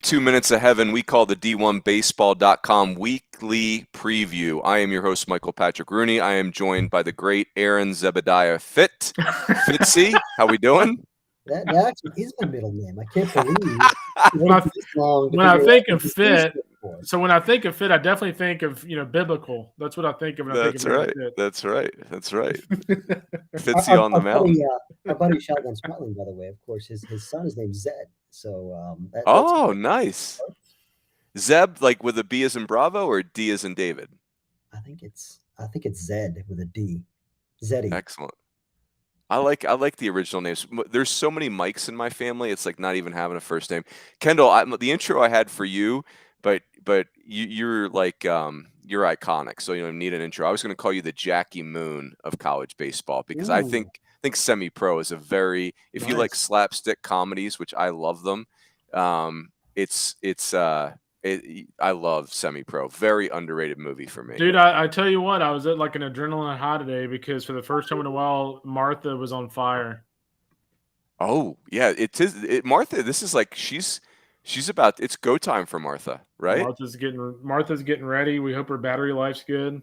2 minutes of heaven, we call the D1Baseball.com weekly preview. I am your host, Michael Patrick Rooney. I am joined by the great Aaron Zebediah Fitt. Fitzy, how we doing? That actually is my middle name. I can't believe when I think of Fit. So when I think of Fit, I definitely think of biblical. That's what I think of when I think of Fit. That's right. Fitzy on the mountain. Our buddy Shotgun Spratling, by the way, of course, his son is named Zed. So that's nice. Zeb, like with a B as in Bravo or D as in David? I think it's Zed with a D. Zeddy. Excellent. I like the original names. There's so many Mikes in my family. It's like not even having a first name. Kendall, the intro I had for you, but you're like you're iconic, so you don't need an intro. I was going to call you the Jackie Moon of college baseball because I think semi-pro is a very if you like slapstick comedies, which I love them. I love Semi-Pro. Very underrated movie for me. Dude, I tell you what, I was at like an adrenaline high today because for the first time in a while, Martha was on fire. Oh, yeah, it is. Martha, this is like she's about. It's go time for Martha, right? Martha's getting ready. We hope her battery life's good.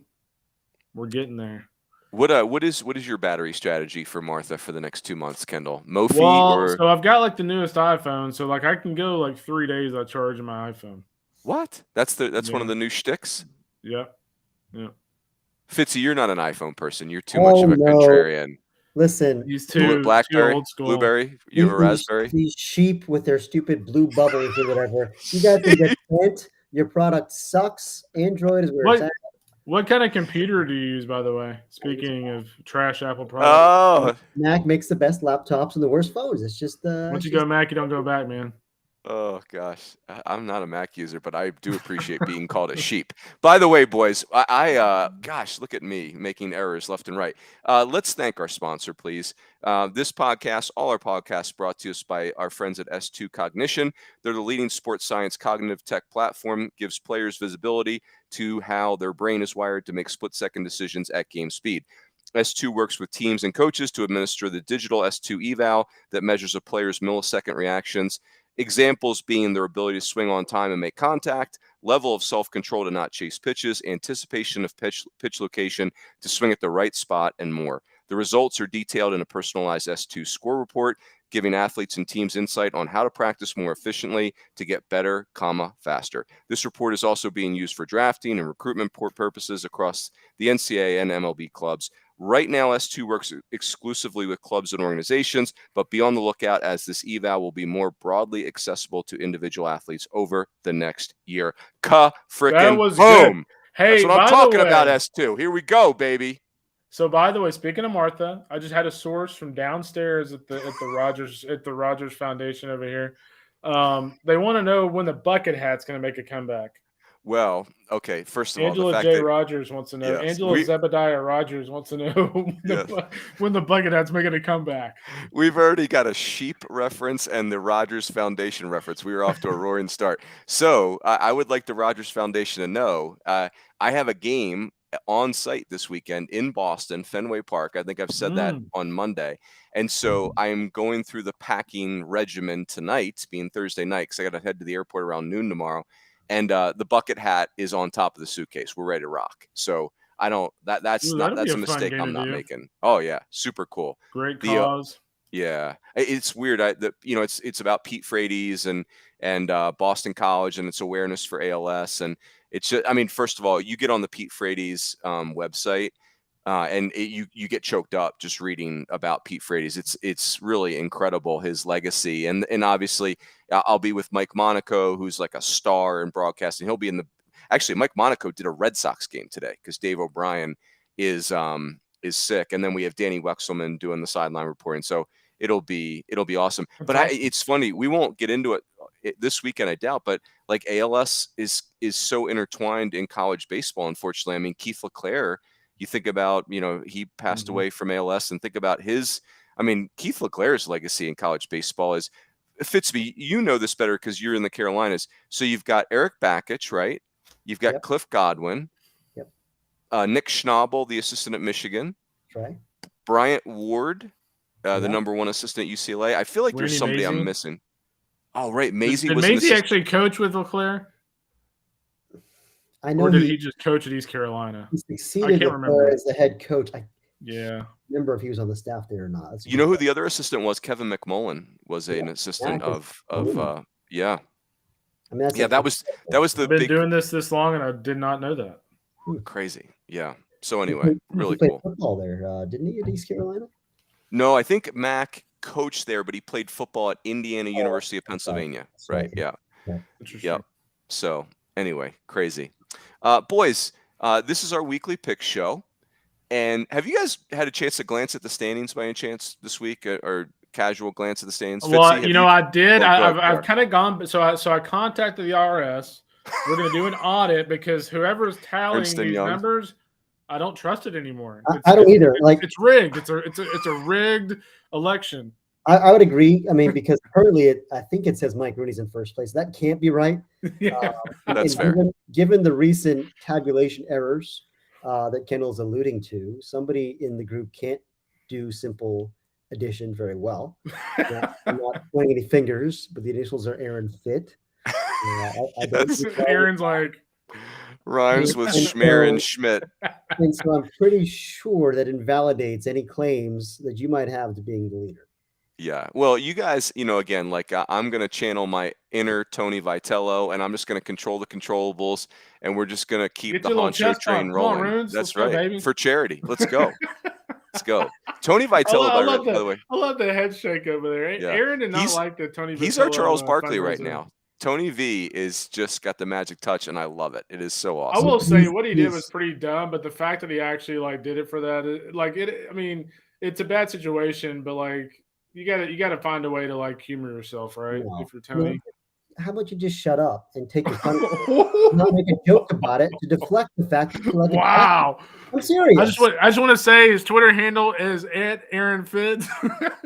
We're getting there. What is your battery strategy for Martha for the next 2 months, Kendall? Mophie or so I've got like the newest iPhone, so like I can go like 3 days I charge my iPhone. What? That's one of the new shticks? Yeah. Fitzy, you're not an iPhone person. You're too much of a contrarian. Listen, he's too old school. Blueberry? You have a raspberry? These sheep with their stupid blue bubbles or whatever. You guys can get sent. Your product sucks. Android is where it's at. What kind of computer do you use, by the way? Speaking of trash Apple products. Mac makes the best laptops and the worst phones. It's just once you go Mac, you don't go back, man. Oh, gosh. I'm not a Mac user, but I do appreciate being called a sheep. By the way, boys, gosh, look at me making errors left and right. Let's thank our sponsor, please. This podcast, all our podcasts brought to us by our friends at S2 Cognition. They're the leading sports science cognitive tech platform, gives players visibility to how their brain is wired to make split-second decisions at game speed. S2 works with teams and coaches to administer the digital S2 eval that measures a player's millisecond reactions. Examples being their ability to swing on time and make contact, level of self-control to not chase pitches, anticipation of pitch location to swing at the right spot, and more. The results are detailed in a personalized S2 score report, giving athletes and teams insight on how to practice more efficiently to get better, faster. This report is also being used for drafting and recruitment purposes across the NCAA and MLB clubs. Right now, S2 works exclusively with clubs and organizations, but be on the lookout as this eval will be more broadly accessible to individual athletes over the next year. Frickin' boom! Hey, that's what I'm talking about, S2. Here we go, baby. So, by the way, speaking of Martha, I just had a source from downstairs at the Rogers Foundation over here. They want to know when the bucket hat's going to make a comeback. Well, okay. First of all, Angela J. Rogers wants to know. Yes, Angela Zebediah Rogers wants to know when the bucket hat's making a comeback. We've already got a sheep reference and the Rogers Foundation reference. We were off to a roaring start. So I would like the Rogers Foundation to know I have a game on site this weekend in Boston, Fenway Park. I think I've said that on Monday. And so I am going through the packing regimen tonight, being Thursday night, because I got to head to the airport around noon tomorrow. And the bucket hat is on top of the suitcase. We're ready to rock. So I don't. That's a mistake I'm not making. Oh yeah, super cool. Great cause. Yeah, it's weird. It's about Pete Frates and Boston College and its awareness for ALS. And it's just, I mean, first of all, you get on the Pete Frates website. And you get choked up just reading about Pete Frates. It's really incredible, his legacy. And obviously I'll be with Mike Monaco, who's like a star in broadcasting. He'll be actually Mike Monaco did a Red Sox game today because Dave O'Brien is sick. And then we have Danny Wexelman doing the sideline reporting. So it'll be awesome. But it's funny. We won't get into it this weekend, I doubt, but like ALS is so intertwined in college baseball. Unfortunately, I mean, Keith LeClaire, you think about, he passed away from ALS, and think about Keith LeClaire's legacy in college baseball is, Fitzby, you know this better because you're in the Carolinas. So you've got Eric Bakich, right? You've got Cliff Godwin. Yep. Nick Schnabel, the assistant at Michigan. That's right. Bryant Ward, the number one assistant at UCLA. I feel like there's somebody I'm missing. Oh, right. Maisie Did was an Maisie assistant. actually coach with LeClaire? I know Or did he just coach at East Carolina? he succeeded can't with remember. her as the head coach. I Yeah. remember if he was on the staff there or not. That's a You good know who question. the other assistant was? Kevin McMullen was an assistant Mac is of brilliant. yeah. I mean, that's Yeah, that was the I've been big doing this long and I did not know that. crazy. Yeah. So He anyway, played, really he played cool. football there, didn't he, at East Carolina? No, I think Mac coached there, but he played football at Indiana Oh, University of that's right. Pennsylvania. That's Right. Yeah. Interesting. Yep. So anyway, crazy. Boys, this is our weekly pick show. And have you guys had a chance to glance at the standings by any chance this week, or casual glance at the standings? Well, Fitzy, I did. Oh, go ahead, I've Jack. kind of gone. So I contacted the IRS. We're going to do an audit because whoever's tallying Ernst & these Young. numbers, I don't trust it anymore. I don't either. It's rigged. It's a rigged election. I would agree. I mean, because currently I think it says Mike Rooney's in first place. That can't be right. Yeah. That's fair. Given the recent tabulation errors that Kendall's alluding to, somebody in the group can't do simple addition very well. I'm not pointing any fingers, but the initials are Aaron Fitt. I don't Yes. do well Aaron's like, Rhymes with And Schmear and so- Schmidt. and so I'm pretty sure that invalidates any claims that you might have to being the leader. Yeah. Well, you guys, again, like I'm going to channel my inner Tony Vitello, and I'm just going to control the controllables, and we're just going to keep Get the your little honcho chest train pump. Come on, rolling. Runes. That's Let's go, right. baby. For charity. Let's go. Let's go. Tony Vitello, by the way. I love the head shake over there. Yeah. Aaron did not He's- like the Tony. He's our Vitello, Charles Barkley right fundraiser. now. Tony V is just got the magic touch, and I love it. It is so I awesome. will say what he did He's- was pretty dumb, but the fact that he actually did it for that, I mean, it's a bad situation, but you gotta find a way to humor yourself, right? No. If you're Tony. How about you just shut up and take your punishment? Not make a joke about it to deflect the fact that you like it. Wow. I'm serious. I just want to say his Twitter handle is @AaronFitt.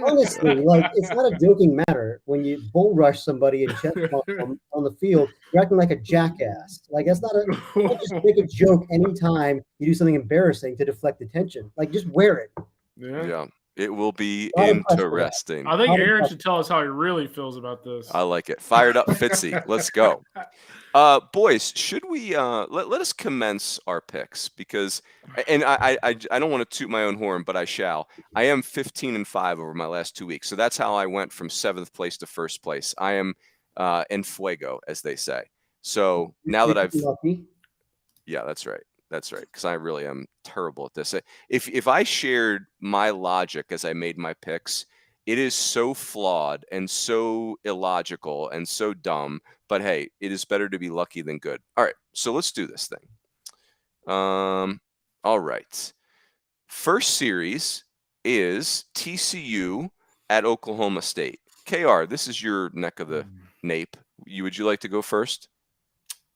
Honestly, it's not a joking matter when you bull rush somebody and chest bump them on the field. You're acting like a jackass. That's not don't just make a joke anytime you do something embarrassing to deflect attention. Just wear it. Yeah. It will be Not impressed with that. interesting. I think Not Aaron impressed. should tell us how he really feels about this. I like it. Fired up Fitzy. Let's go. Boys, should we let us commence our picks, because and I don't want to toot my own horn, but I shall. I am 15-5 over my last 2 weeks. So that's how I went from 7th place to 1st place. I am en fuego, as they say. So now that I've Lucky. Yeah, that's right. That's right. Because I really am terrible at this. If I shared my logic as I made my picks, it is so flawed and so illogical and so dumb. But hey, it is better to be lucky than good. All right, so let's do this thing. All right. First series is TCU at Oklahoma State. KR, this is your neck of the nape. Would you like to go first?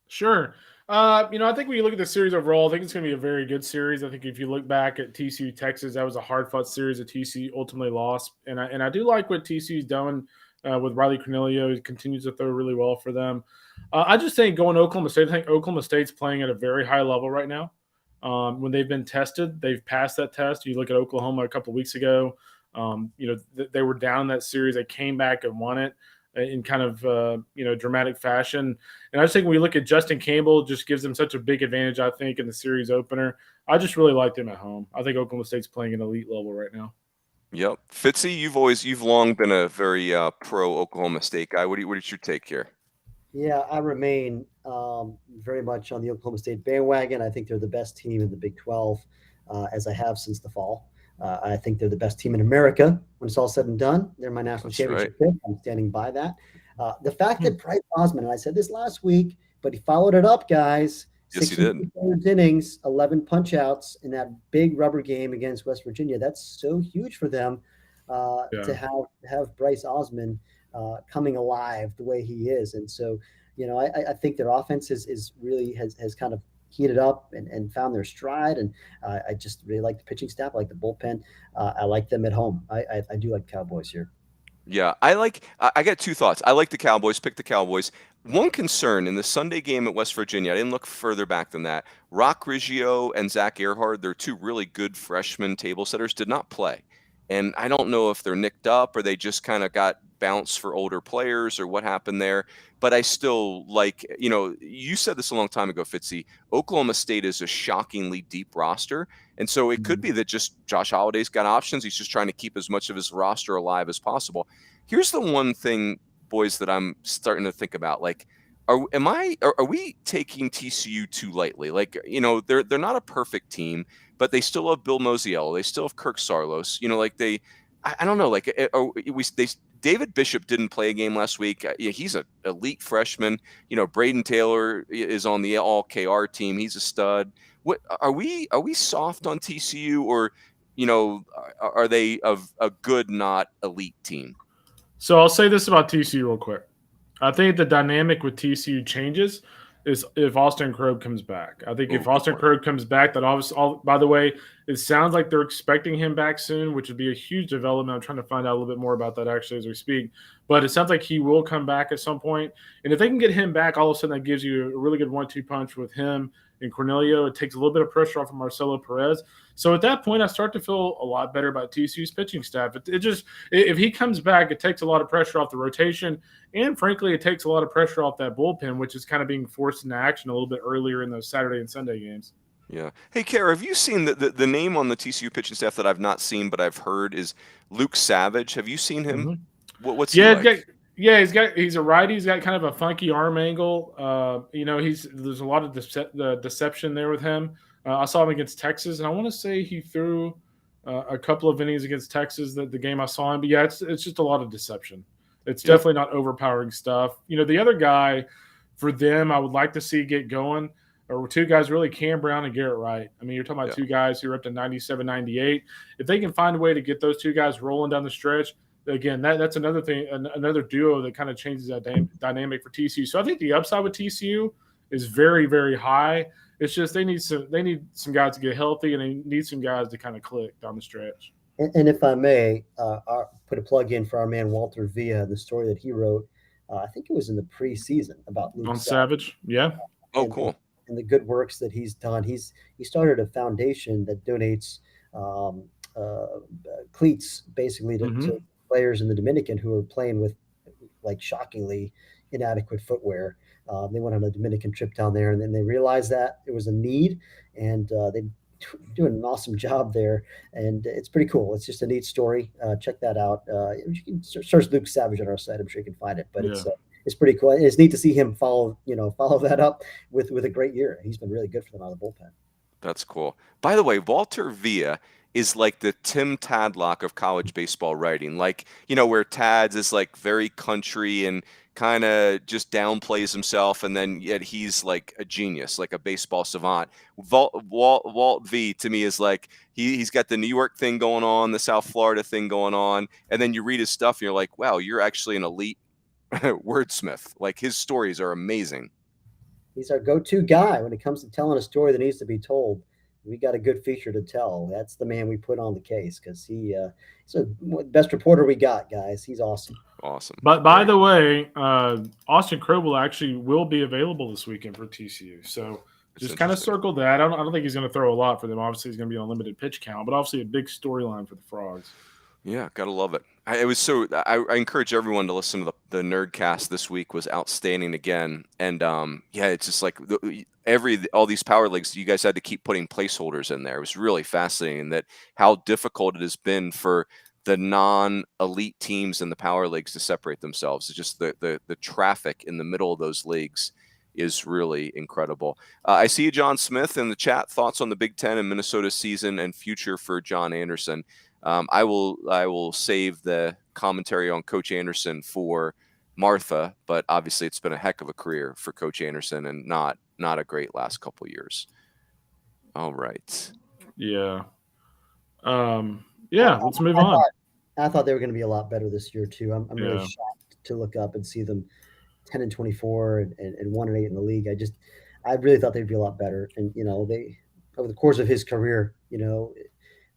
Sure. I think when you look at the series overall, I think it's going to be a very good series. I think if you look back at TCU Texas, that was a hard-fought series that TCU ultimately lost, and I do like what TCU's done with Riley Cornelio. He continues to throw really well for them. I just think going to Oklahoma State, I think Oklahoma State's playing at a very high level right now. When they've been tested, they've passed that test. You look at Oklahoma a couple of weeks ago. They were down that series. They came back and won it in kind of dramatic fashion. And I just think when we look at Justin Campbell, just gives them such a big advantage, I think, in the series opener. I just really like them at home. I think Oklahoma State's playing an elite level right now. Yep. Fitzy, you've long been a very pro Oklahoma State guy. What is your take here? Yeah, I remain very much on the Oklahoma State bandwagon. I think they're the best team in the Big 12, as I have since the fall. I think they're the best team in America when it's all said and done. They're my national championship pick. I'm standing by that. The fact that Bryce Osmond, and I said this last week, but he followed it up, guys. Yes, he did. 6 innings, 11 punch-outs in that big rubber game against West Virginia. That's so huge for them to have Bryce Osmond coming alive the way he is. And so, I think their offense is really has kind of heated up and found their stride. And I just really like the pitching staff. I like the bullpen. I like them at home. I do like Cowboys here. Yeah, I got two thoughts. I like the Cowboys, pick the Cowboys. One concern in the Sunday game at West Virginia, I didn't look further back than that. Rock Riggio and Zach Earhart, they're two really good freshman table setters, did not play. And I don't know if they're nicked up or they just kind of got bounced for older players or what happened there. But I still like, you said this a long time ago, Fitzy. Oklahoma State is a shockingly deep roster. And so it could be that just Josh Holiday's got options. He's just trying to keep as much of his roster alive as possible. Here's the one thing, boys, that I'm starting to think about. Like, are we taking TCU too lightly? Like, they're not a perfect team, but they still have Bill Mosiello. They still have Kirk Sarlos. I don't know. Like, David Bishop didn't play a game last week. He's an elite freshman. Braden Taylor is on the All KR team. He's a stud. What are we soft on TCU, or are they a good, not elite team? So I'll say this about TCU real quick. I think the dynamic with TCU changes is if Austin Krob comes back. I think if Austin Krob comes back, that obviously, by the way, it sounds like they're expecting him back soon, which would be a huge development. I'm trying to find out a little bit more about that actually as we speak. But it sounds like he will come back at some point. And if they can get him back, all of a sudden that gives you a really good 1-2 punch with him and Cornelio. It takes a little bit of pressure off of Marcelo Perez. So at that point, I start to feel a lot better about TCU's pitching staff. If he comes back, it takes a lot of pressure off the rotation. And frankly, it takes a lot of pressure off that bullpen, which is kind of being forced into action a little bit earlier in those Saturday and Sunday games. Yeah. Hey, Kara, have you seen the name on the TCU pitching staff that I've not seen but I've heard is Luke Savage? Have you seen him? Mm-hmm. What's he like? He's a righty. He's got kind of a funky arm angle. There's a lot of deception there with him. I saw him against Texas, and I want to say he threw a couple of innings against Texas. The game I saw him, but yeah, it's just a lot of deception. It's definitely not overpowering stuff. The other guy for them I would like to see get going are two guys really, Cam Brown and Garrett Wright. I mean, you're talking about two guys who are up to 97, 98. If they can find a way to get those two guys rolling down the stretch, again, that's another thing, another duo that kind of changes that dynamic for TCU. So I think the upside with TCU is very, very high. It's just they need some guys to get healthy, and they need some guys to kind of click down the stretch. And if I may, put a plug in for our man Walter Villa, the story that he wrote. I think it was in the preseason about Luke Savage. Yeah. Oh, cool. And the good works that he's done. He started a foundation that donates cleats basically to players in the Dominican who are playing with like shockingly inadequate footwear. They went on a Dominican trip down there, and then they realized that it was a need, and they doing an awesome job there, and it's pretty cool. It's just a neat story. Check that out. You can search Luke Savage on our site. I'm sure you can find it, but it's pretty cool. It's neat to see him follow that up with a great year. He's been really good for them out of the bullpen. That's cool. By the way, Walter Villa is like the Tim Tadlock of college baseball writing. Like, where Tads is like very country and kind of just downplays himself, and then yet he's like a genius, like a baseball savant. Walt V to me is like he's got the New York thing going on, the South Florida thing going on, and then you read his stuff and you're like, wow, you're actually an elite wordsmith. Like, his stories are amazing. He's our go-to guy when it comes to telling a story that needs to be told. We got a good feature to tell. That's the man we put on the case, because he's the best reporter we got, guys. He's awesome. Awesome. But by the way, Austin Krob will be available this weekend for TCU. So just kind of circle that. I don't think he's going to throw a lot for them. Obviously, he's going to be on a limited pitch count, but obviously a big storyline for the Frogs. Yeah, gotta love it. I encourage everyone to listen to the Nerdcast this week. Was outstanding again, and it's just like all these power leagues, you guys had to keep putting placeholders in there. It was really fascinating that how difficult it has been for the non-elite teams in the power leagues to separate themselves. It's just the traffic in the middle of those leagues is really incredible. I see you, John Smith, in the chat. Thoughts on the Big Ten and Minnesota season and future for John Anderson. I will save the commentary on Coach Anderson for Martha, but obviously it's been a heck of a career for Coach Anderson and not a great last couple years. All right. Yeah. Let's move on. I thought they were going to be a lot better this year too. I'm really shocked to look up and see them 10-24 and 1-8 in the league. I really thought they'd be a lot better. And they, over the course of his career,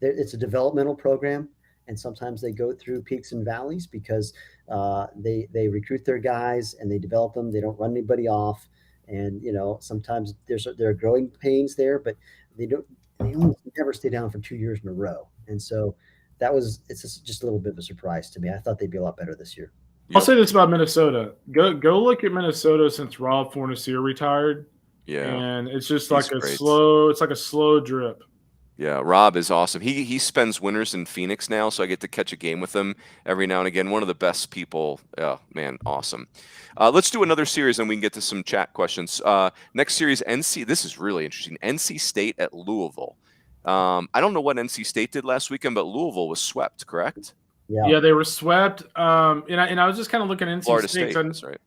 it's a developmental program, and sometimes they go through peaks and valleys because they recruit their guys and they develop them. They don't run anybody off, and sometimes there are growing pains there, but they almost never stay down for 2 years in a row. And so it's just a little bit of a surprise to me. I thought they'd be a lot better this year. I'll say this about Minnesota. Go look at Minnesota since Rob Fornacier retired. Yeah. And it's just He's like a great. slow drip. Yeah, Rob is awesome. He spends winters in Phoenix now, so I get to catch a game with him every now and again. One of the best people. Oh, man, awesome. Let's do another series, and we can get to some chat questions. Next series, NC. This is really interesting. NC State at Louisville. I don't know what NC State did last weekend, but Louisville was swept, correct? Yeah, they were swept. And I was just kind of looking at NC Florida State. That's right.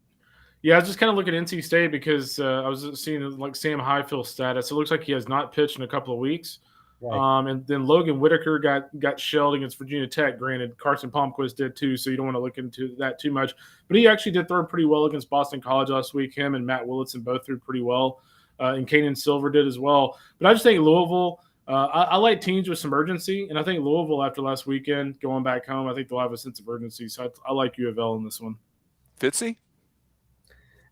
Yeah, I was just kind of looking at NC State because I was seeing like Sam Highfield's status. It looks like he has not pitched in a couple of weeks. Right. And then Logan Whitaker got shelled against Virginia Tech. Granted, Carson Palmquist did too, so you don't want to look into that too much. But he actually did throw pretty well against Boston College last week. Him and Matt Willitson both threw pretty well, and Kanan Silver did as well. But I just think Louisville. I like teams with some urgency, and I think Louisville after last weekend going back home, I think they'll have a sense of urgency. So I like U of L in this one. Fitzy?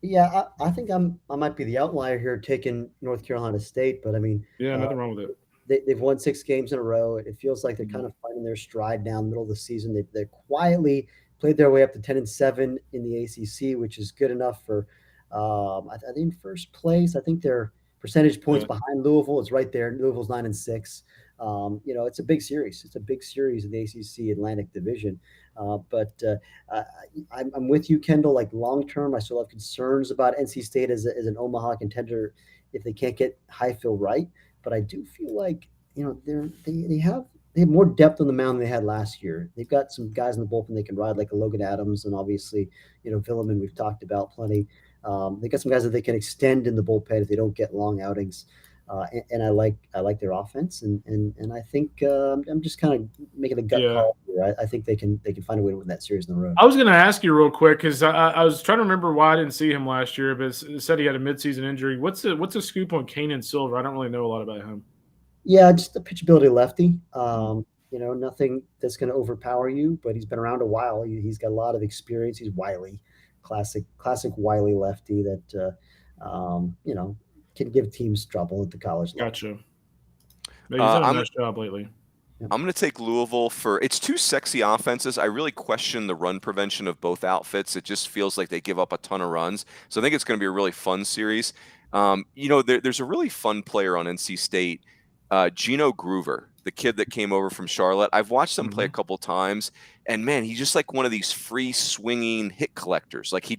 Yeah, I think I might be the outlier here taking North Carolina State, but I mean, yeah, nothing wrong with it. They've won 6 games in a row. It feels like they're kind of finding their stride down the middle of the season. They quietly played their way up to 10-7 in the ACC, which is good enough for I think first place. I think they're percentage points behind Louisville. It's right there. Louisville's 9-6. It's a big series. It's a big series in the ACC Atlantic Division. But I'm with you, Kendall. Like long term, I still have concerns about NC State as an Omaha contender if they can't get Highfield right. But I do feel like they have more depth on the mound than they had last year. They've got some guys in the bullpen they can ride, like a Logan Adams, and obviously Villeman we've talked about plenty. They got some guys that they can extend in the bullpen if they don't get long outings. And I like their offense, and I think I'm just kind of making a gut call here. I think they can find a way to win that series in the road. I was going to ask you real quick because I was trying to remember why I didn't see him last year, but it said he had a midseason injury. What's the scoop on Kanan Silver? I don't really know a lot about him. Yeah, just a pitchability lefty. Nothing that's going to overpower you, but he's been around a while. He's got a lot of experience. He's wily, classic wily lefty that can give teams trouble at the college level. Gotcha. Maybe he's done a nice job lately. I'm going to take Louisville for it's two sexy offenses. I really question the run prevention of both outfits. It just feels like they give up a ton of runs. So I think it's going to be a really fun series. There's a really fun player on NC State, Gino Groover, the kid that came over from Charlotte. I've watched him play a couple times, and man, he's just like one of these free swinging hit collectors. Like you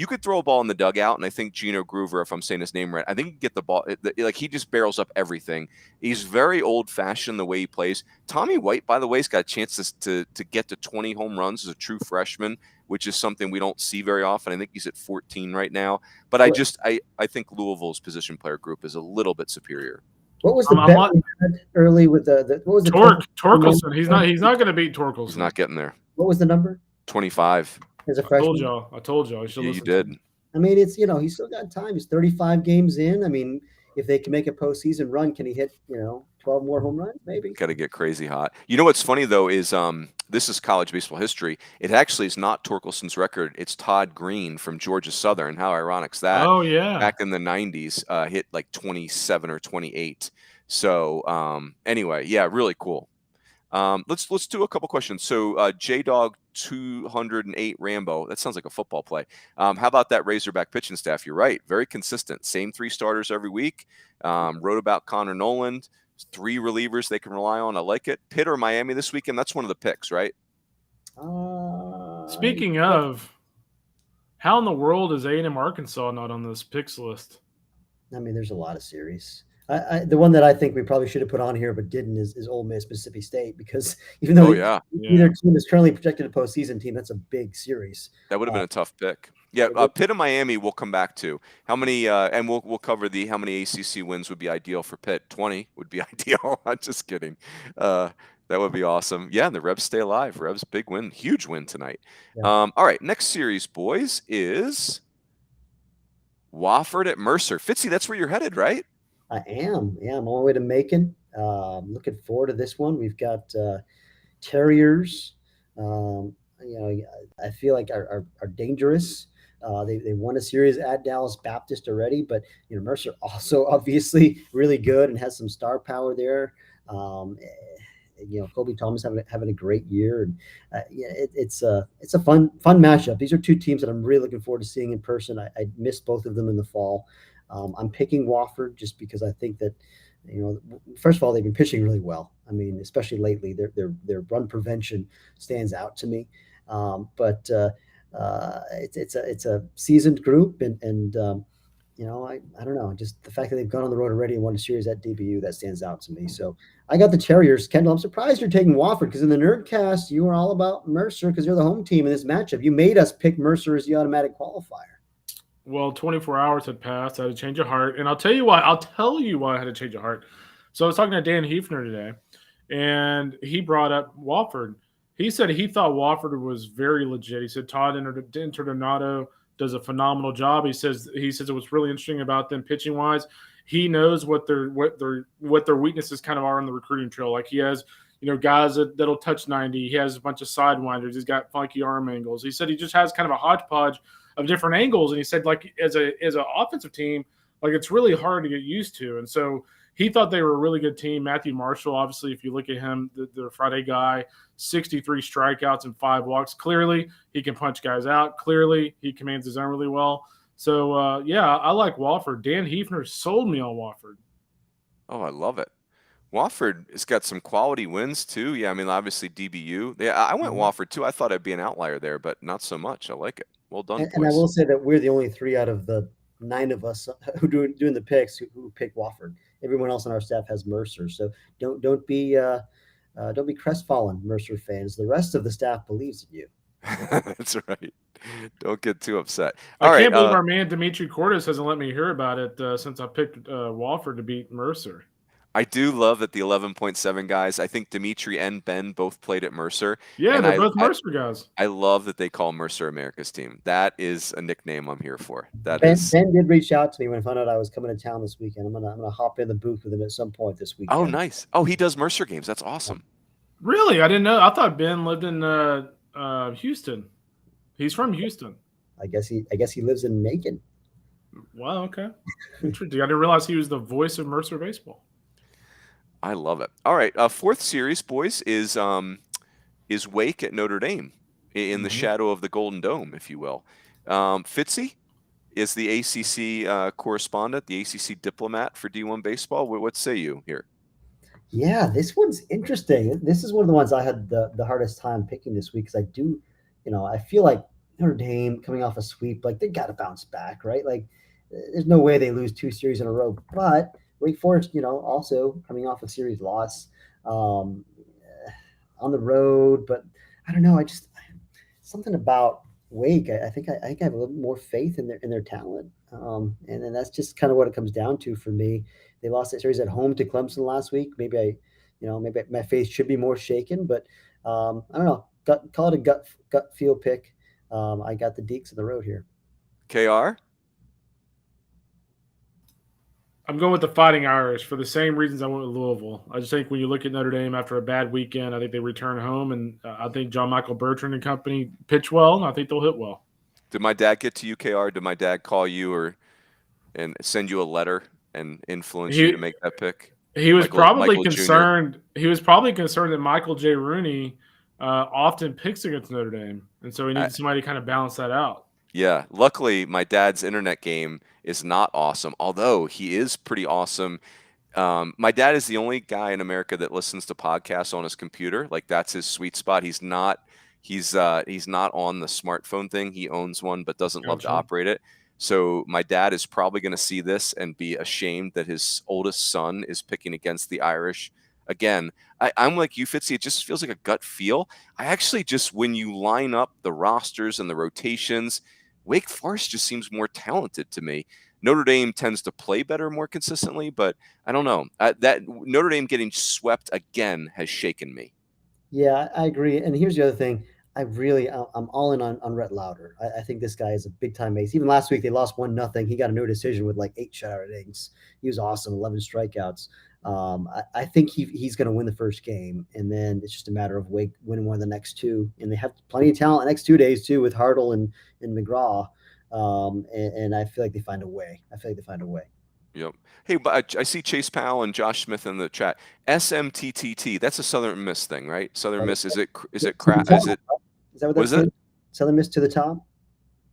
could throw a ball in the dugout, and I think Gino Groover, if I'm saying his name right, I think he could get the ball. Like he just barrels up everything. He's very old fashioned the way he plays. Tommy White, by the way, has got a chance to get to 20 home runs as a true freshman, which is something we don't see very often. I think he's at 14 right now. But I think Louisville's position player group is a little bit superior. What was the bet we had early with the what was the Torkelson? He's not going to beat Torkelson. He's not getting there. What was the number? 25. As a freshman. I told y'all. You did. I mean, it's he's still got time. He's 35 games in. I mean, if they can make a postseason run, can he hit 12 more home runs? Maybe. Got to get crazy hot. You know what's funny though is this is college baseball history. It actually is not Torkelson's record. It's Todd Green from Georgia Southern. How ironic's that? Oh yeah. Back in the 90s, hit like 27 or 28. So anyway, yeah, really cool. Let's do a couple questions. So J-Dog 208 Rambo. That sounds like a football play. How about that Razorback pitching staff? You're right. Very consistent. Same 3 starters every week. Wrote about Connor Noland. 3 relievers they can rely on. I like it. Pitt or Miami this weekend? That's one of the picks, right? Speaking of, how in the world is A&M Arkansas not on this picks list? I mean, there's a lot of series. The one that I think we probably should have put on here but didn't is Ole Miss Mississippi State, because even though either team is currently projected a postseason team, that's a big series. That would have been a tough pick. Yeah, Pitt and Miami we'll come back to. How many and we'll cover how many ACC wins would be ideal for Pitt. 20 would be ideal. I'm just kidding. That would be awesome. Yeah, and the Rebs stay alive. Rebs big win, huge win tonight. Yeah. All right, next series, boys, is Wofford at Mercer. Fitzy, that's where you're headed, right? I am. Yeah, I'm on my way to Macon. Looking forward to this one. We've got Terriers. I feel like are dangerous. They won a series at Dallas Baptist already, but Mercer also obviously really good and has some star power there. Kobe Thomas having a great year, and it's a fun matchup. These are two teams that I'm really looking forward to seeing in person. I missed both of them in the fall. I'm picking Wofford just because I think that, first of all, they've been pitching really well. I mean, especially lately, their run prevention stands out to me. But it's a seasoned group, and I don't know, just the fact that they've gone on the road already and won a series at DBU, that stands out to me. So I got the Terriers. Kendall, I'm surprised you're taking Wofford, because in the Nerdcast you were all about Mercer because you're the home team in this matchup. You made us pick Mercer as the automatic qualifier. Well, 24 hours had passed. I had to change of heart. And I'll tell you why. I had to change of heart. So I was talking to Dan Hefner today, and he brought up Wofford. He said he thought Wofford was very legit. He said Todd Interdonato does a phenomenal job. He says it was really interesting about them pitching wise. He knows what their weaknesses kind of are on the recruiting trail. Like he has, guys that'll touch 90. He has a bunch of sidewinders. He's got funky arm angles. He said he just has kind of a hodgepodge of different angles. And he said, like, as an offensive team, like, it's really hard to get used to. And so he thought they were a really good team. Matthew Marshall, obviously, if you look at him, the Friday guy, 63 strikeouts and 5 walks. Clearly, he can punch guys out. Clearly, he commands his own really well. So, I like Wofford. Dan Hefner sold me on Wofford. Oh, I love it. Wofford has got some quality wins, too. Yeah, I mean, obviously, DBU. Yeah, I went Wofford, too. I thought I'd be an outlier there, but not so much. I like it. Well done, boys. And I will say that we're the only 3 out of the 9 of us who doing the picks who pick Wofford. Everyone else on our staff has Mercer. So don't be crestfallen, Mercer fans. The rest of the staff believes in you. That's right. Don't get too upset. I can't believe our man Dimitri Cordes hasn't let me hear about it since I picked Wofford to beat Mercer. I do love that the 11.7 guys, I think Dimitri and Ben both played at Mercer. Yeah, and they're both Mercer guys. I love that they call Mercer America's team. That is a nickname I'm here for. Ben did reach out to me when I found out I was coming to town this weekend. I'm gonna hop in the booth with him at some point this weekend. Oh, nice. Oh, he does Mercer games. That's awesome. Really? I didn't know. I thought Ben lived in Houston. He's from Houston. I guess he lives in Macon. Wow, okay. Interesting. I didn't realize he was the voice of Mercer baseball. I love it. All right, fourth series, boys, is Wake at Notre Dame in the shadow of the Golden Dome, if you will. Fitzy is the ACC correspondent, the ACC diplomat for D1 baseball. What say you here? Yeah, this one's interesting. This is one of the ones I had the hardest time picking this week because I feel like Notre Dame coming off a sweep, like they got to bounce back, right? Like there's no way they lose 2 series in a row, but Wake Forest, also coming off a series loss on the road, but I don't know. Something about Wake. I think I have a little more faith in their talent, and then that's just kind of what it comes down to for me. They lost that series at home to Clemson last week. Maybe my faith should be more shaken, but I don't know. Call it a gut feel pick. I got the Deeks on the road here. KR. I'm going with the Fighting Irish for the same reasons I went with Louisville. I just think when you look at Notre Dame after a bad weekend, I think they return home, and I think John Michael Bertrand and company pitch well, and I think they'll hit well. Did my dad get to you, KR? Did my dad call you and send you a letter and influence you to make that pick? He was probably concerned. He was probably concerned that Michael J. Rooney often picks against Notre Dame, and so he needed somebody to kind of balance that out. Yeah, luckily my dad's internet game is not awesome, although he is pretty awesome. My dad is the only guy in America that listens to podcasts on his computer. Like that's his sweet spot. He's not on the smartphone thing. He owns one, but doesn't love to operate it. So my dad is probably going to see this and be ashamed that his oldest son is picking against the Irish. Again, I'm like you, Fitzy. It just feels like a gut feel. I actually just, when you line up the rosters and the rotations, Wake Forest just seems more talented to me. Notre Dame tends to play better more consistently, but I don't know. That Notre Dame getting swept again has shaken me. Yeah, I agree. And here's the other thing. I'm all in on Rhett Lauder. I think this guy is a big-time ace. Even last week, they lost 1-0. He got a no decision with like 8 shutout innings. He was awesome, 11 strikeouts. I think he's going to win the first game, and then it's just a matter of Wake winning one of the next 2. And they have plenty of talent the next 2 days, too, with Hartle and McGraw. And I feel like they find a way. Yep. Hey, but I see Chase Powell and Josh Smith in the chat. SMTTT. That's a Southern Miss thing, right? Southern Miss. Is it crap? Is it? Is that what What that is it? stands? Southern Miss to the top.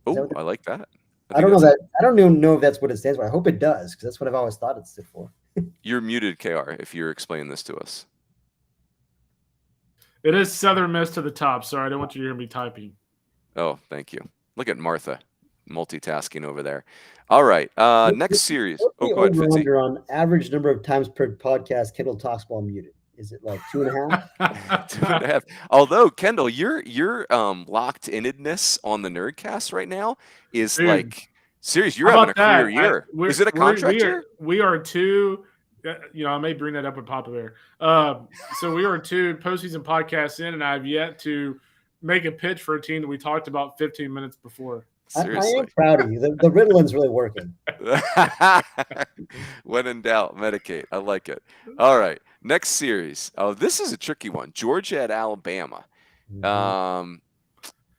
Oh, I like that. I don't know that. I don't even know if that's what it stands for. I hope it does, because that's what I've always thought it stood for. You're muted, KR, if you're explaining this to us. It is Southern Miss to the top. Sorry, I don't want you to hear me typing. Oh, thank you. Look at Martha multitasking over there. All right. Next series. Oh, go ahead, Fitzy. On average number of times per podcast, Kendall talks while muted. Is it like 2.5? 2.5. Although, Kendall, your locked inness on the Nerdcast right now is like serious. You're having a career year. Is it a contract year? We are two. I may bring that up with Papa Bear. So we are 2 postseason podcasts in, and I've yet to make a pitch for a team that we talked about 15 minutes before. I am proud of you. The Ritalин's really working. When in doubt, medicate. I like it. All right. Next series. Oh, this is a tricky one. Georgia at Alabama. Mm-hmm.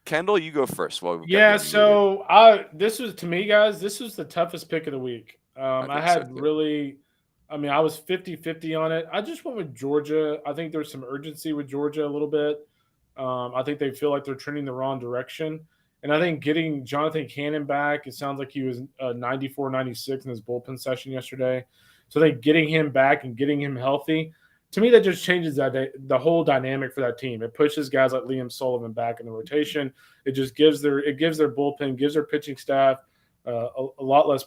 Kendall, you go first. This was, to me, guys, this was the toughest pick of the week. I was 50-50 on it. I just went with Georgia. I think there's some urgency with Georgia a little bit. I think they feel like they're trending the wrong direction. And I think getting Jonathan Cannon back, it sounds like he was 94-96 in his bullpen session yesterday. So I think getting him back and getting him healthy, to me, that just changes the whole dynamic for that team. It pushes guys like Liam Sullivan back in the rotation. It just gives their bullpen, gives their pitching staff a lot less,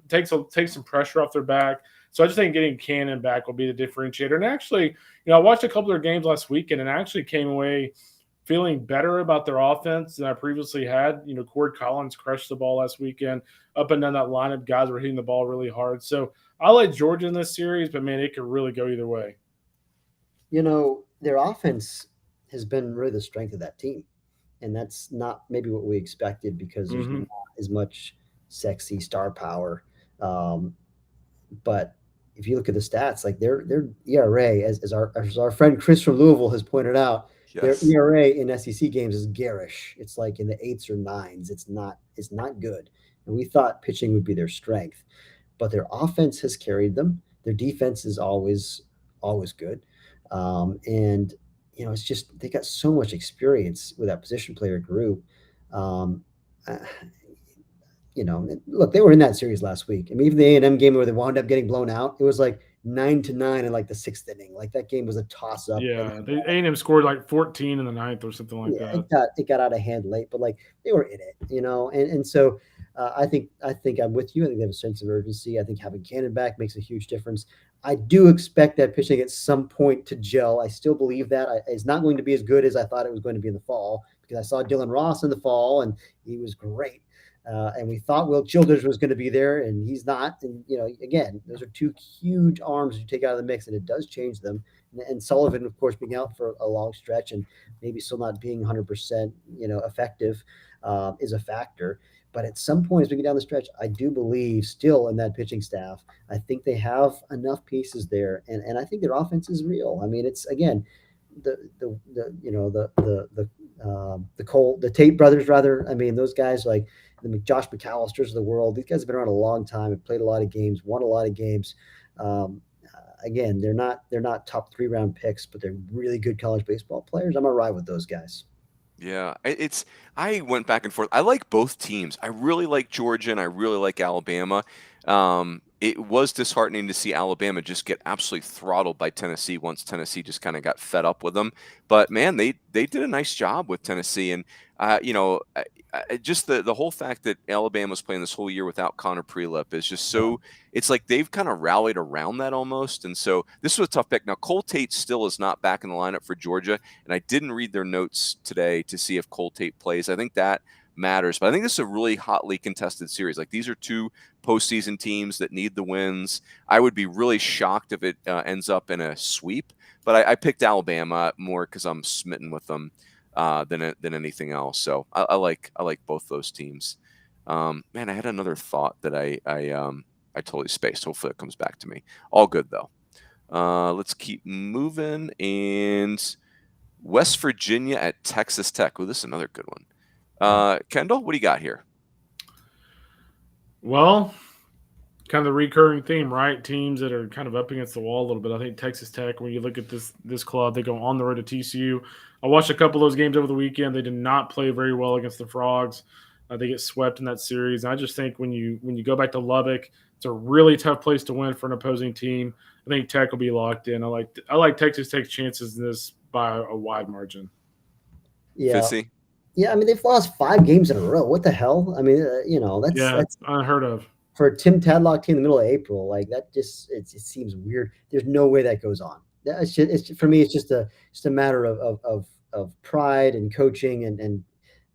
takes some pressure off their back. So I just think getting Cannon back will be the differentiator. And actually, I watched a couple of their games last weekend and actually came away feeling better about their offense than I previously had. Cord Collins crushed the ball last weekend. Up and down that lineup, guys were hitting the ball really hard. So I like Georgia in this series, but, man, it could really go either way. Their offense has been really the strength of that team. And that's not maybe what we expected, because there's not as much sexy star power. But if you look at the stats, like their ERA, as our friend Chris from Louisville has pointed out, yes, their ERA in SEC games is garish. It's like in the 8s or 9s. It's not good. And we thought pitching would be their strength, but their offense has carried them. Their defense is always good. And it's just, they got so much experience with that position player group. Look, they were in that series last week. I mean, even the A&M game where they wound up getting blown out, it was like 9-9 in like the 6th inning. Like that game was a toss up. Yeah, A&M scored like 14 in the 9th or something like that. It got out of hand late, but like they were in it, and so I think I'm with you. I think they have a sense of urgency. I think having Cannon back makes a huge difference. I do expect that pitching at some point to gel. I still believe that it's not going to be as good as I thought it was going to be in the fall, because I saw Dylan Ross in the fall and he was great. And we thought Will Childers was going to be there, and he's not. And, again, those are 2 huge arms you take out of the mix, and it does change them. And Sullivan, of course, being out for a long stretch and maybe still not being 100%, effective is a factor. But at some point, as we get down the stretch, I do believe still in that pitching staff. I think they have enough pieces there, and I think their offense is real. I mean, it's, again, the Tate brothers, rather. I mean, those guys like the Josh McAllisters of the world. These guys have been around a long time, have played a lot of games, won a lot of games. Again, they're not top 3 round picks, but they're really good college baseball players. I'm gonna ride with those guys. Yeah, I went back and forth. I like both teams. I really like Georgia and I really like Alabama. It was disheartening to see Alabama just get absolutely throttled by Tennessee once Tennessee just kind of got fed up with them. But man, they did a nice job with Tennessee, and just the whole fact that Alabama's playing this whole year without Connor Prelip is just so. It's like they've kind of rallied around that almost, and so this was a tough pick. Now Cole Tate still is not back in the lineup for Georgia, and I didn't read their notes today to see if Cole Tate plays. I think that matters, but I think this is a really hotly contested series. Like, these are 2 postseason teams that need the wins. I would be really shocked if it ends up in a sweep, but I picked Alabama more because I'm smitten with them than anything else. So I like both those teams. Man, I had another thought that I totally spaced. Hopefully it comes back to me. All good though. Let's keep moving. And West Virginia at Texas Tech. Oh, this is another good one. Kendall, what do you got here? Well, kind of the recurring theme, right? Teams that are kind of up against the wall a little bit. I think Texas Tech, when you look at this club, they go on the road to TCU. I watched a couple of those games over the weekend. They did not play very well against the Frogs. They get swept in that series. And I just think when you go back to Lubbock, it's a really tough place to win for an opposing team. I think Tech will be locked in. I like Texas Tech's chances in this by a wide margin. Yeah. Fitzy? Yeah, I mean, they've lost 5 games in a row. What the hell? I mean, that's unheard of. For a Tim Tadlock team in the middle of April. Like, that just it seems weird. There's no way that goes on. For me, it's just a matter of pride and coaching, and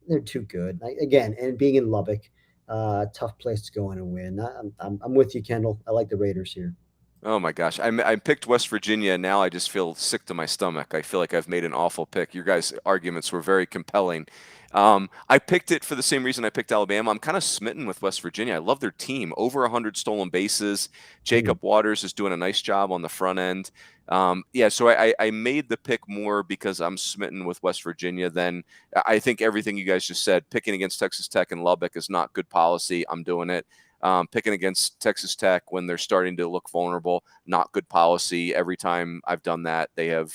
they're too good. Again, and being in Lubbock, tough place to go in and win. I'm with you, Kendall. I like the Raiders here. Oh my gosh. I picked West Virginia, and now I just feel sick to my stomach. I feel like I've made an awful pick. Your guys' arguments were very compelling. I picked it for the same reason I picked Alabama. I'm kind of smitten with West Virginia. I love their team. Over 100 stolen bases. Jacob Waters is doing a nice job on the front end. So I made the pick more because I'm smitten with West Virginia than I think everything you guys just said. Picking against Texas Tech and Lubbock is not good policy. I'm doing it. Picking against Texas Tech when they're starting to look vulnerable, not good policy. Every time I've done that, they have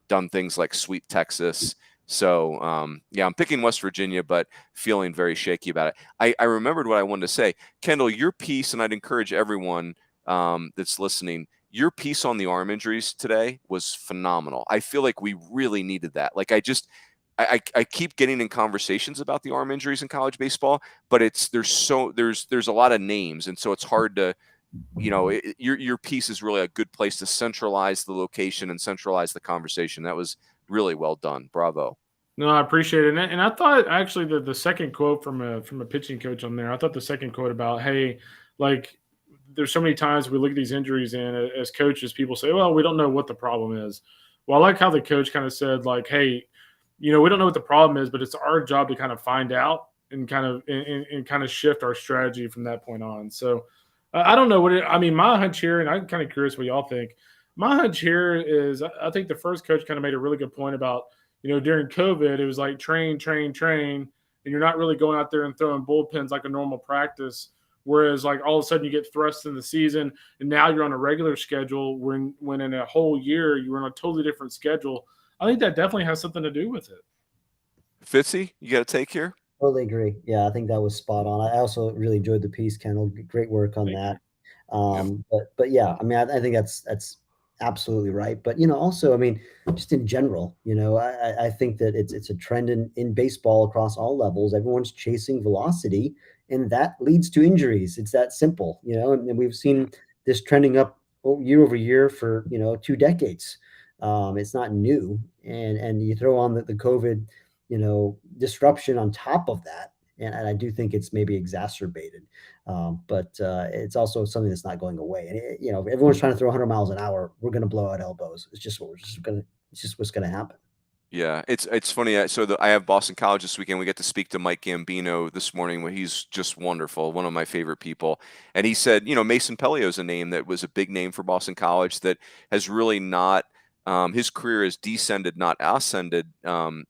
done things like sweep Texas. So, I'm picking West Virginia, but feeling very shaky about it. I remembered what I wanted to say. Kendall, your piece, and I'd encourage everyone that's listening, your piece on the arm injuries today was phenomenal. I feel like we really needed that. Like, I keep getting in conversations about the arm injuries in college baseball, but there's a lot of names, and so it's hard to, your piece is really a good place to centralize the location and centralize the conversation. That was really well done. Bravo. No, I appreciate it, and I thought actually the second quote from a pitching coach on there. I thought the second quote about, hey, like, there's so many times we look at these injuries and as coaches, people say, well, we don't know what the problem is. Well, I like how the coach kind of said, like, hey, we don't know what the problem is, but it's our job to kind of find out and kind of shift our strategy from that point on. So I don't know my hunch here, and I'm kind of curious what y'all think. My hunch here is I think the first coach kind of made a really good point about, during COVID, it was like train, and you're not really going out there and throwing bullpens like a normal practice. Whereas, like, all of a sudden you get thrust in the season, and now you're on a regular schedule when in a whole year you were on a totally different schedule. I think that definitely has something to do with it. Fitzy, you got a take here? Totally agree. Yeah, I think that was spot on. I also really enjoyed the piece, Kendall. Great work on that. But yeah, I mean, I think that's absolutely right. But also, I mean, just in general, I think that it's a trend in baseball across all levels. Everyone's chasing velocity, and that leads to injuries. It's that simple, and we've seen this trending up year over year for 2 decades. It's not new, and you throw on the COVID, disruption on top of that, and I do think it's maybe exacerbated. But it's also something that's not going away. And if everyone's trying to throw 100 miles an hour, we're going to blow out elbows. It's just what's going to happen. Yeah, it's funny. I have Boston College this weekend. We get to speak to Mike Gambino this morning. He's just wonderful, one of my favorite people. And he said, Mason Pelio is a name that was a big name for Boston College that has really not. His career has descended, not ascended,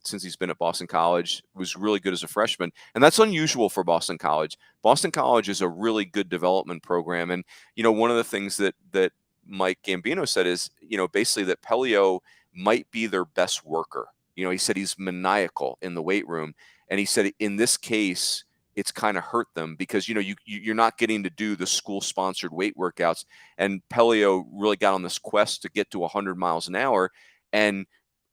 since he's been at Boston College. Was really good as a freshman, and that's unusual for Boston College. Boston College is a really good development program, and one of the things that Mike Gambino said is, basically that Pelio might be their best worker. He said he's maniacal in the weight room, and he said in this case it's kind of hurt them because you're not getting to do the school sponsored weight workouts, and Pelio really got on this quest to get to 100 miles an hour, and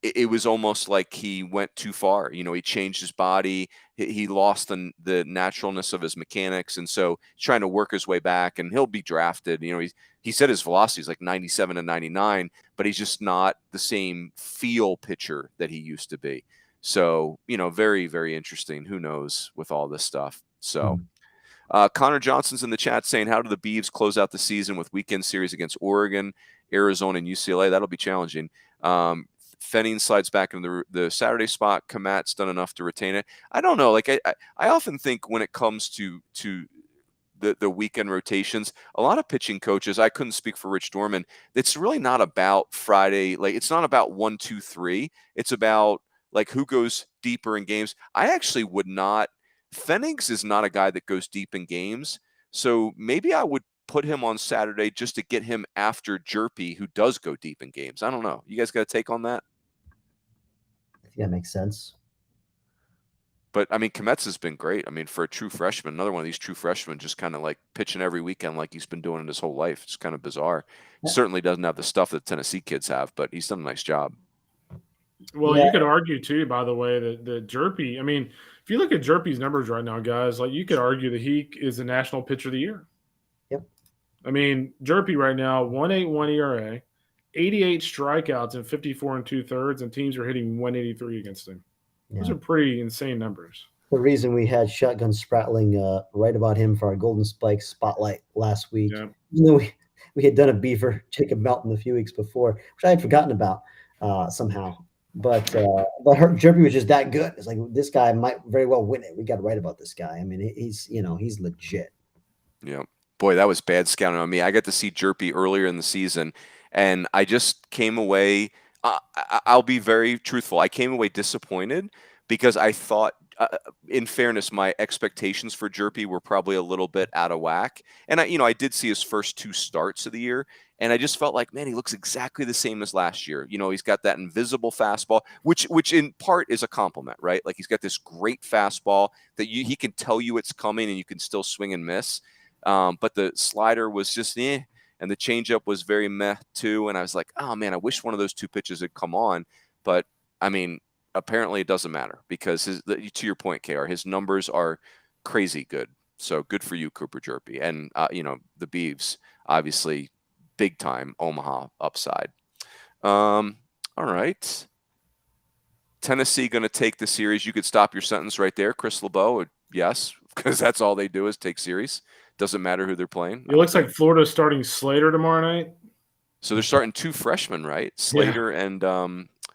it was almost like he went too far. He changed his body, he lost the naturalness of his mechanics, and so he's trying to work his way back, and he'll be drafted. He said his velocity is like 97 and 99, but he's just not the same feel pitcher that he used to be. So, very, very interesting. Who knows with all this stuff. So, Connor Johnson's in the chat saying, how do the Beavs close out the season with weekend series against Oregon, Arizona, and UCLA? That'll be challenging. Fenning slides back into the Saturday spot. Kamat's done enough to retain it. I don't know. Like, I often think when it comes to the weekend rotations, a lot of pitching coaches, I couldn't speak for Rich Dorman, it's really not about Friday. Like, it's not about 1, 2, 3. It's about, like, who goes deeper in games. I actually would not. Fennings is not a guy that goes deep in games, so maybe I would put him on Saturday just to get him after Jerpy, who does go deep in games. I don't know. You guys got a take on that? I think that makes sense. But I mean, Kometz has been great. I mean, for a true freshman, another one of these true freshmen, just kind of like pitching every weekend like he's been doing it his whole life. It's kind of bizarre. He certainly doesn't have the stuff that Tennessee kids have, but he's done a nice job. Well, you could argue too, by the way, that the Jerpy. I mean, if you look at Jerpy's numbers right now, guys, like you could argue that he is the national pitcher of the year. Yep. I mean, Jerpy right now, 1.81 ERA, 88 strikeouts in 54 2/3, and teams are hitting 183 against him. Yeah. Those are pretty insane numbers. The reason we had Shotgun Spratling write about him for our Golden Spike spotlight last week, you know, we had done a beaver, Jacob Melton, a few weeks before, which I had forgotten about somehow. But Jerpy was just that good. It's like, this guy might very well win it. We got to write about this guy. I mean, he's legit. Yeah. Boy, that was bad scouting on me. I got to see Jerpy earlier in the season, and I just came away. I'll be very truthful. I came away disappointed because I thought, in fairness, my expectations for Jerpy were probably a little bit out of whack. And I did see his first 2 starts of the year, and I just felt like, man, he looks exactly the same as last year. He's got that invisible fastball, which in part is a compliment, right? Like, he's got this great fastball that he can tell you it's coming, and you can still swing and miss. But the slider was just and the changeup was very meh too. And I was like, oh man, I wish one of those 2 pitches had come on. But I mean, apparently it doesn't matter because to your point, KR, his numbers are crazy good. So good for you, Cooper Jerpy. And the Beavs, obviously big time Omaha upside. All right. Tennessee going to take the series. You could stop your sentence right there, Chris LeBeau. Yes, because that's all they do is take series. Doesn't matter who they're playing. It looks like Florida's starting Slater tomorrow night. So they're starting 2 freshmen, right? Slater and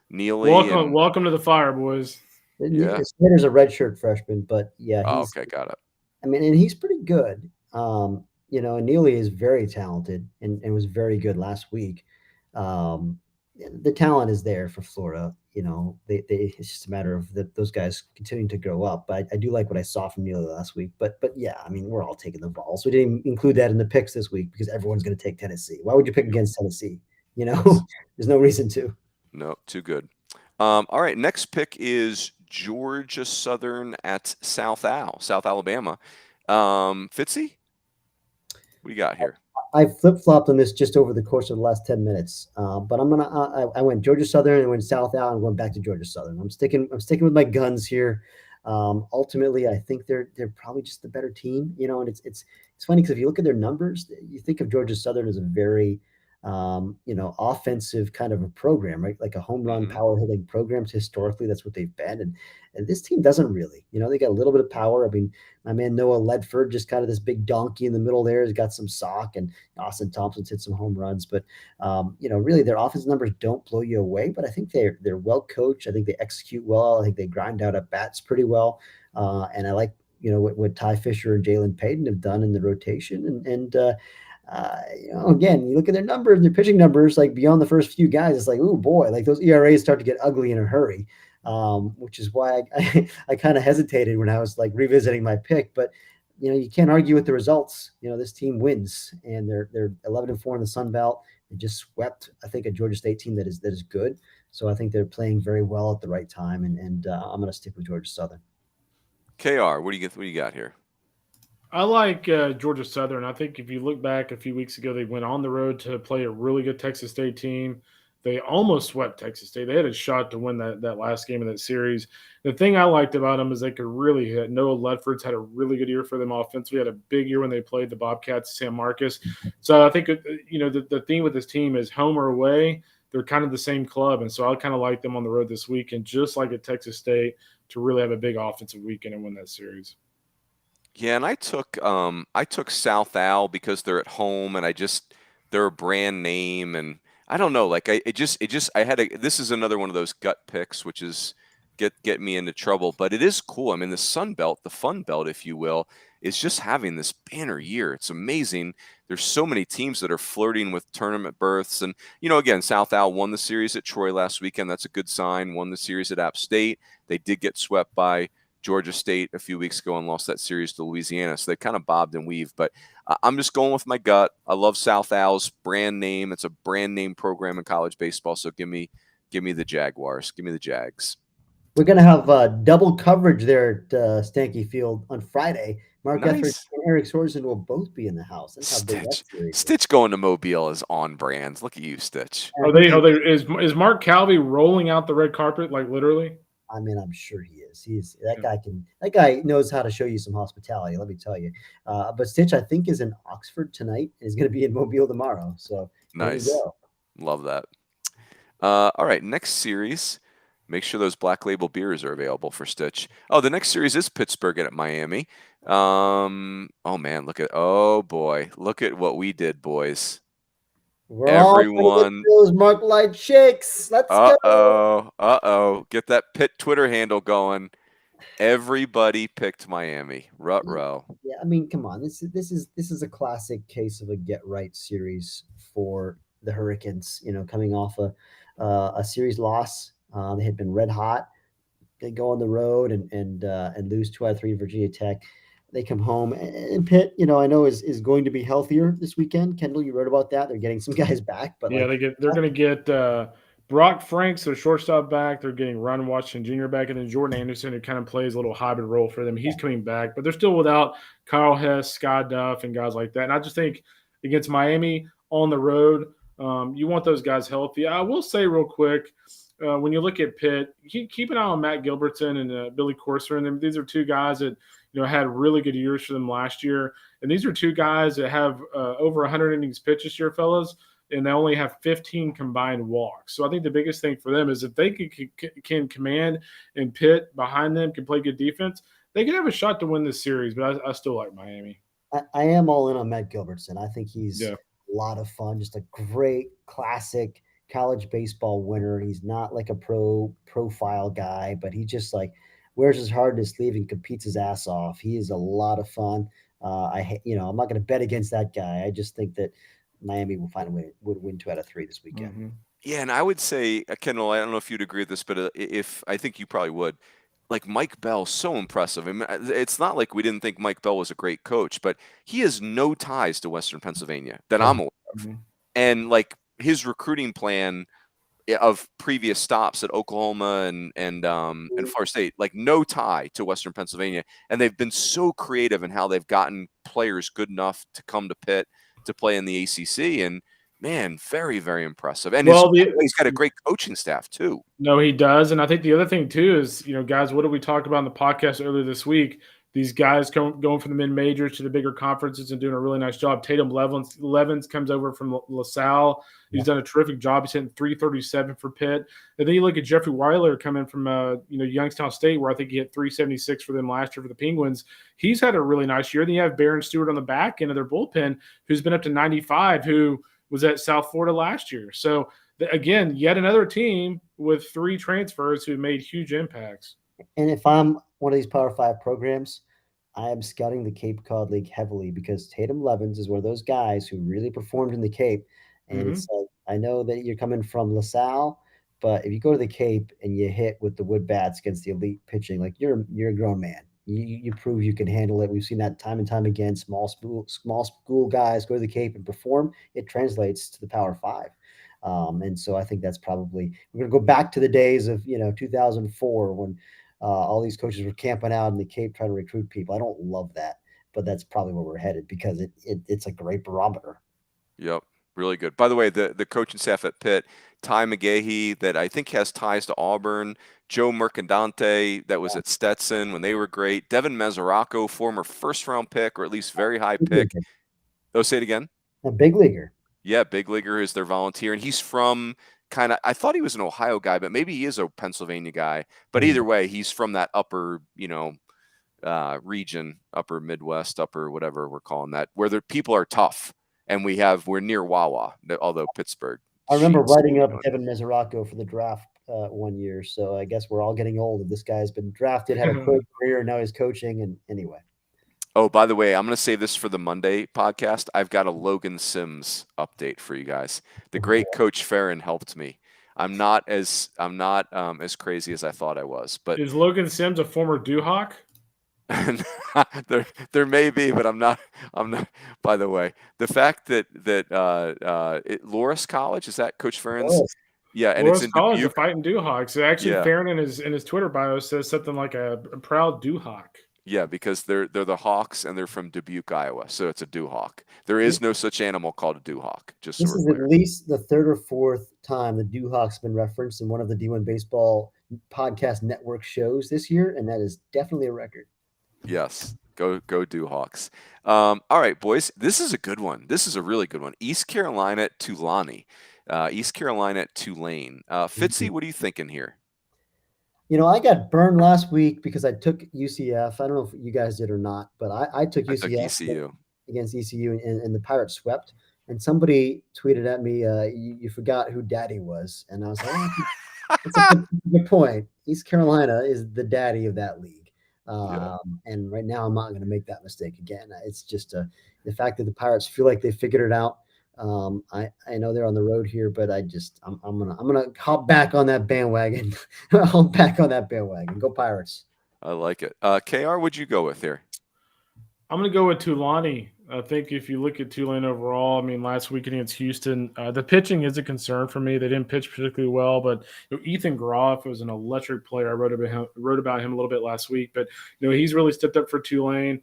Neely. Welcome to the fire, boys. Yeah. Slater's a redshirt freshman, but yeah. Okay, got it. I mean, and he's pretty good. And Neely is very talented and was very good last week. The talent is there for Florida. It's just a matter of those guys continuing to grow up. But I do like what I saw from Neely last week. But yeah, I mean, we're all taking the Vols. We didn't include that in the picks this week because everyone's going to take Tennessee. Why would you pick against Tennessee? There's no reason to. No, too good. All right, next pick is Georgia Southern at South Alabama. Fitzy, what do you got here? I flip-flopped on this just over the course of the last 10 minutes, but I went Georgia Southern and went South Al and went back to Georgia Southern. I'm sticking with my guns here. Ultimately, I think they're probably just the better team, and it's funny because if you look at their numbers, you think of Georgia Southern as a very offensive kind of a program, right? Like a home run power hitting programs. Historically, that's what they've been. And this team doesn't really, they got a little bit of power. I mean, my man Noah Ledford, just kind of this big donkey in the middle there, has got some sock, and Austin Thompson's hit some home runs. But, really their offensive numbers don't blow you away, but I think they're well coached. I think they execute well. I think they grind out at bats pretty well. And I like, what Ty Fisher and Jalen Payton have done in the rotation. Again, you look at their numbers, their pitching numbers, like beyond the first few guys, it's like, oh boy, like those ERAs start to get ugly in a hurry, which is why I kind of hesitated when I was like revisiting my pick. But you can't argue with the results. This team wins, and they're 11-4 in the Sun Belt. They just swept, I think, a Georgia State team that is good. So I think they're playing very well at the right time, and I'm going to stick with Georgia Southern. KR, what do you got here? I like Georgia Southern. I think if you look back a few weeks ago, they went on the road to play a really good Texas State team. They almost swept Texas State. They had a shot to win that last game of that series. The thing I liked about them is they could really hit. Noah Ledford's had a really good year for them offensively. Had a big year when they played the Bobcats, San Marcos. So I think, the theme with this team is home or away, they're kind of the same club. And so I kind of like them on the road this weekend, just like at Texas State, to really have a big offensive weekend and win that series. Yeah, and I took South Al because they're at home, and they're a brand name, and I don't know, like this is another one of those gut picks, which is get me into trouble, but it is cool. I mean, the Sun Belt, the Fun Belt, if you will, is just having this banner year. It's amazing. There's so many teams that are flirting with tournament berths, and again, South Al won the series at Troy last weekend. That's a good sign. Won the series at App State. They did get swept by Georgia State a few weeks ago and lost that series to Louisiana. So they kind of bobbed and weaved. But I'm just going with my gut. I love South Al's brand name. It's a brand name program in college baseball. So give me the Jaguars. Give me the Jags. We're going to have double coverage there at Stanky Field on Friday. Mark Etheridge and Eric Sorensen will both be in the house. That's how big that series is. Stitch going to Mobile is on brand. Look at you, Stitch. Is Mark Calvi rolling out the red carpet, like literally? I mean, I'm sure he is. That guy knows how to show you some hospitality, let me tell you. But Stitch, I think, is in Oxford tonight and is going to be in Mobile tomorrow. So nice. Love that. All right, next series. Make sure those Black Label beers are available for Stitch. Oh, the next series is Pittsburgh at Miami. Oh man, look at what we did, boys. Everyone, those Mark Light shakes. Let's go. Get that Pitt Twitter handle going. Everybody picked Miami. Ruh-roh. Yeah, I mean, come on. This is a classic case of a get right series for the Hurricanes. Coming off a series loss. They had been red hot. They go on the road and lose 2 out of 3 to Virginia Tech. They come home, and Pitt, I know is going to be healthier this weekend. Kendall, you wrote about that. They're getting some guys back, but yeah, they're going to get Brock Franks, their shortstop, back. They're getting Ron Washington Jr. back, and then Jordan Anderson, who kind of plays a little hybrid role for them. He's coming back, but they're still without Kyle Hess, Scott Duff, and guys like that. And I just think against Miami on the road, you want those guys healthy. I will say real quick, when you look at Pitt, keep an eye on Matt Gilbertson and Billy Corser. And these are two guys that had really good years for them last year. And these are two guys that have over 100 innings pitched this year, fellas, and they only have 15 combined walks. So I think the biggest thing for them is if they can command and Pitt behind them can play good defense, they can have a shot to win this series. But I still like Miami. I am all in on Matt Gilbertson. I think he's a lot of fun, just a great classic college baseball winner. He's not like a profile guy, but he just wears his heart in his sleeve and competes his ass off. He is a lot of fun. I'm not going to bet against that guy. I just think that Miami will find a way would win 2 out of 3 this weekend. Mm-hmm. Yeah, and I would say, Kendall, I don't know if you'd agree with this, but if I think you probably would. Like Mike Bell, so impressive. I mean, it's not like we didn't think Mike Bell was a great coach, but he has no ties to Western Pennsylvania that I'm aware of. Mm-hmm. And his recruiting plan of previous stops at Oklahoma and Florida State, no tie to Western Pennsylvania. And they've been so creative in how they've gotten players good enough to come to Pitt to play in the ACC. And man, very, very impressive. And he's got a great coaching staff too. No, he does. And I think the other thing too is, guys, what did we talk about in the podcast earlier this week? These guys going from the mid-majors to the bigger conferences and doing a really nice job. Tatum Levens comes over from LaSalle. He's done a terrific job. He's hitting .337 for Pitt. And then you look at Jeffrey Weiler coming from Youngstown State, where I think he hit .376 for them last year for the Penguins. He's had a really nice year. Then you have Barron Stewart on the back end of their bullpen, who's been up to 95, who was at South Florida last year. So, again, yet another team with 3 transfers who made huge impacts. And if I'm one of these Power 5 programs, I am scouting the Cape Cod League heavily because Tatum Levens is one of those guys who really performed in the Cape. And it's I know that you're coming from LaSalle, but if you go to the Cape and you hit with the wood bats against the elite pitching, you're a grown man. You prove you can handle it. We've seen that time and time again. Small school guys go to the Cape and perform. It translates to the Power 5. And so I think that's probably – we're going to go back to the days of 2004 when all these coaches were camping out in the Cape trying to recruit people. I don't love that, but that's probably where we're headed because it's a great barometer. Yep. Really good. By the way, the coaching staff at Pitt, Ty McGahee, that I think has ties to Auburn, Joe Mercadante, that was at Stetson when they were great, Devin Mesoraco, former first-round pick or at least very high pick. Oh, say it again? A big leaguer. Yeah, big leaguer is their volunteer, and he's from kind of – I thought he was an Ohio guy, but maybe he is a Pennsylvania guy. But either way, he's from that upper, region, upper Midwest, upper whatever we're calling that, where the people are tough. And we're near Wawa, although Pittsburgh. I remember writing up Devin Mesoraco for the draft one year. So I guess we're all getting old. This guy's been drafted, had a great career, now he's coaching. And anyway. Oh, by the way, I'm going to save this for the Monday podcast. I've got a Logan Sims update for you guys. The great Coach Farron helped me. I'm not as crazy as I thought I was. But Is Logan Sims a former Duhawk? there may be, but I'm not. By the way, the fact that Loris College, is that Coach Farron's? Loris. Yeah, and it's Loris in College, the Dubuque. fighting Duhawks. So actually, Yeah. Farron in his Twitter bio says something like a proud Duhawk. Yeah, because they're the Hawks and they're from Dubuque, Iowa, so it's a Duhawk. There is no such animal called a Duhawk. Just so This we're is clear. at least the third or fourth time the Duhawk's been referenced in one of the D1 Baseball podcast network shows this year, and that is definitely a record. Yes, go Duhawks. All right, boys, this is a good one. This is a really good one. East Carolina at Tulane. East Carolina at Tulane. Fitzy, what are you thinking here? I got burned last week because I took UCF. I don't know if you guys did or not, but I took UCF took ECU. Against ECU, and the Pirates swept. And somebody tweeted at me, you forgot who daddy was. And I was like, that's a good point. East Carolina is the daddy of that league. And right now I'm not going to make that mistake again. It's just the fact that the Pirates feel like they figured it out. I know they're on the road here, but I'm gonna hop back on that bandwagon. Hop back on that bandwagon. Go Pirates. I like it. KR, what'd you go with here? I'm going to go with Tulane. I think if you look at Tulane overall, I mean, last week against Houston, the pitching is a concern for me. They didn't pitch particularly well, but Ethan Groff was an electric player. I wrote about him a little bit last week, but he's really stepped up for Tulane.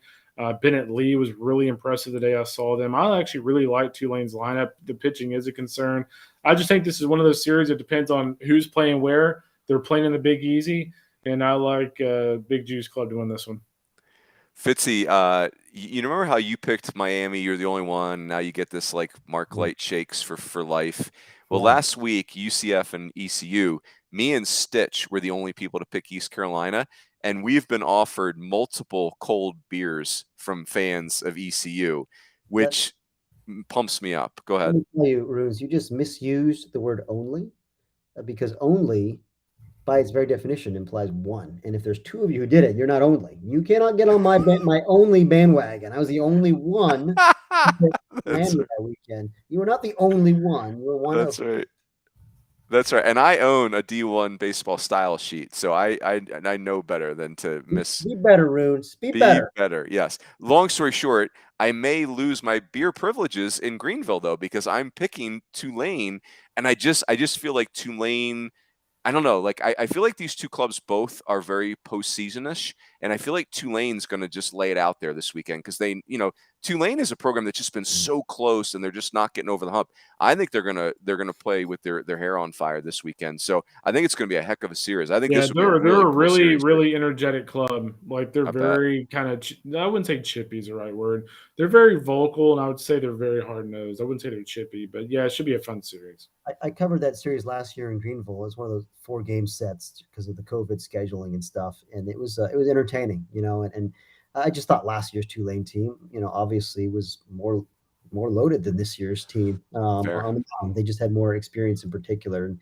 Bennett Lee was really impressive the day I saw them. I actually really like Tulane's lineup. The pitching is a concern. I just think this is one of those series that depends on who's playing where. They're playing in the Big Easy, and I like Big Juice Club to win this one. Fitzy, you remember how you picked Miami? You're the only one. Now you get this like Mark Light shakes for life. Well, last week, UCF and ECU, me and Stitch were the only people to pick East Carolina, and we've been offered multiple cold beers from fans of ECU, which pumps me up. Go ahead. Let me tell you, Runes, you just misused the word only, because only, by its very definition, implies one. And if there's two of you who did it, you're not only. You cannot get on my only bandwagon. I was the only one Miami that weekend. You were not the only one. You were one That's of. right. That's right. And I own a D1 baseball style sheet, so I know better than to miss. Be better, Runes. Be better. Yes. Long story short, I may lose my beer privileges in Greenville though, because I'm picking Tulane, and I just feel like Tulane. I don't know. Like I feel like these two clubs both are very postseason-ish, and I feel like Tulane's going to just lay it out there this weekend because Tulane is a program that's just been so close, and they're just not getting over the hump. I think they're gonna play with their hair on fire this weekend. So I think it's going to be a heck of a series. I think this will be they're a really really energetic club. Like they're very kind of. I wouldn't say chippy is the right word. They're very vocal, and I would say they're very hard nosed. I wouldn't say they're chippy, but yeah, it should be a fun series. I covered that series last year in Greenville. It was one of those 4-game sets because of the COVID scheduling and stuff, and it was entertaining, and I just thought last year's Tulane team, obviously was more loaded than this year's team. They just had more experience in particular.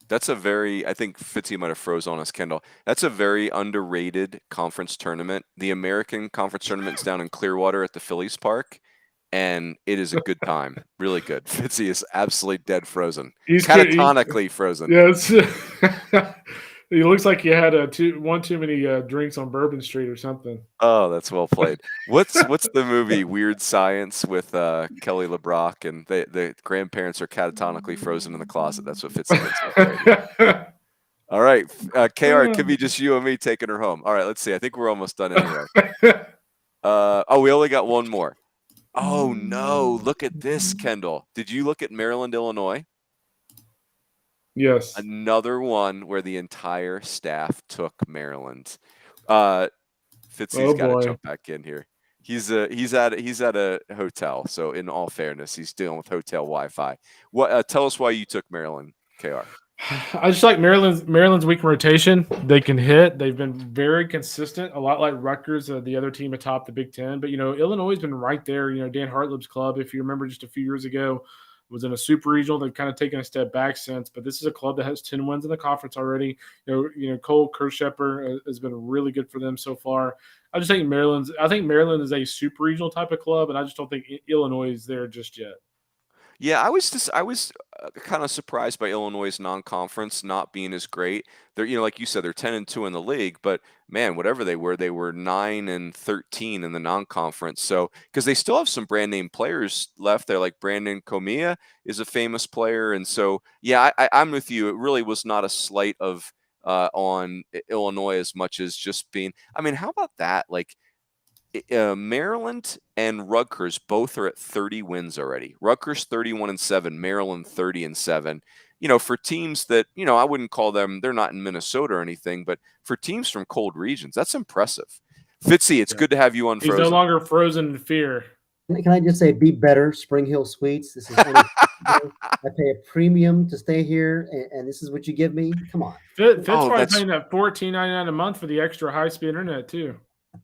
That's I think Fitzy might have froze on us, Kendall. That's a very underrated conference tournament. The American Conference Tournament's down in Clearwater at the Phillies Park, and it is a good time. Really good. Fitzy is absolutely dead frozen. He's catatonically frozen. Yes. He looks like he had one too many drinks on Bourbon Street or something. Oh, that's well played. What's the movie Weird Science with Kelly LeBrock, and the grandparents are catatonically frozen in the closet? That's what Fitzy is. All right, KR, it could be just you and me taking her home. All right, let's see. I think we're almost done anyway. We only got one more. Oh no! Look at this, Kendall. Did you look at Maryland, Illinois? Yes. Another one where the entire staff took Maryland. Fitzy's got to jump back in here. He's at a hotel, so in all fairness, he's dealing with hotel Wi-Fi. Tell us why you took Maryland, KR. I just like Maryland's weak rotation. They can hit. They've been very consistent, a lot like Rutgers, the other team atop the Big Ten. But Illinois has been right there. Dan Hartleb's club, if you remember, just a few years ago, was in a super regional. They've kind of taken a step back since, but this is a club that has 10 wins in the conference already. Cole Kershepper has been really good for them so far. I think Maryland is a super regional type of club, and I just don't think Illinois is there just yet. Yeah, I was kind of surprised by Illinois' non-conference not being as great. They're, like you said, they're 10-2 in the league, but man, whatever they were 9-13 in the non-conference. So, because they still have some brand name players left there, like Brandon Comia is a famous player, and so yeah, I'm with you. It really was not a slight of on Illinois as much as just being. I mean, how about that? Like Maryland and Rutgers both are at 30 wins already. Rutgers 31-7, Maryland 30-7. For teams that, I wouldn't call them, they're not in Minnesota or anything, but for teams from cold regions, that's impressive. Fitzy, it's good to have you on He's Frozen. no longer frozen in fear. Can I just say, be better, Spring Hill Suites? This is I pay a premium to stay here, and this is what you give me? Come on. Fitt's probably paying that $14.99 a month for the extra high-speed internet, too.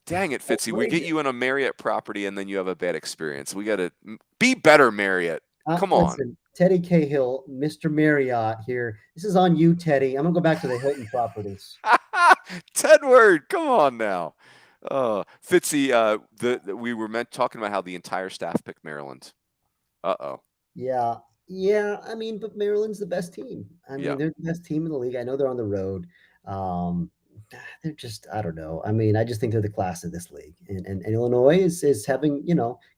Dang it, Fitzy. We get you in a Marriott property, and then you have a bad experience. We got to be better, Marriott. Come on. Listen, Teddy Cahill, Mr. Marriott here. This is on you, Teddy. I'm going to go back to the Hilton properties. Tedward, come on now. Fitzy, we were talking about how the entire staff picked Maryland. Uh-oh. Yeah. I mean, but Maryland's the best team. I mean, they're the best team in the league. I know they're on the road. They're just, I don't know. I mean, I just think they're the class of this league. And Illinois is having,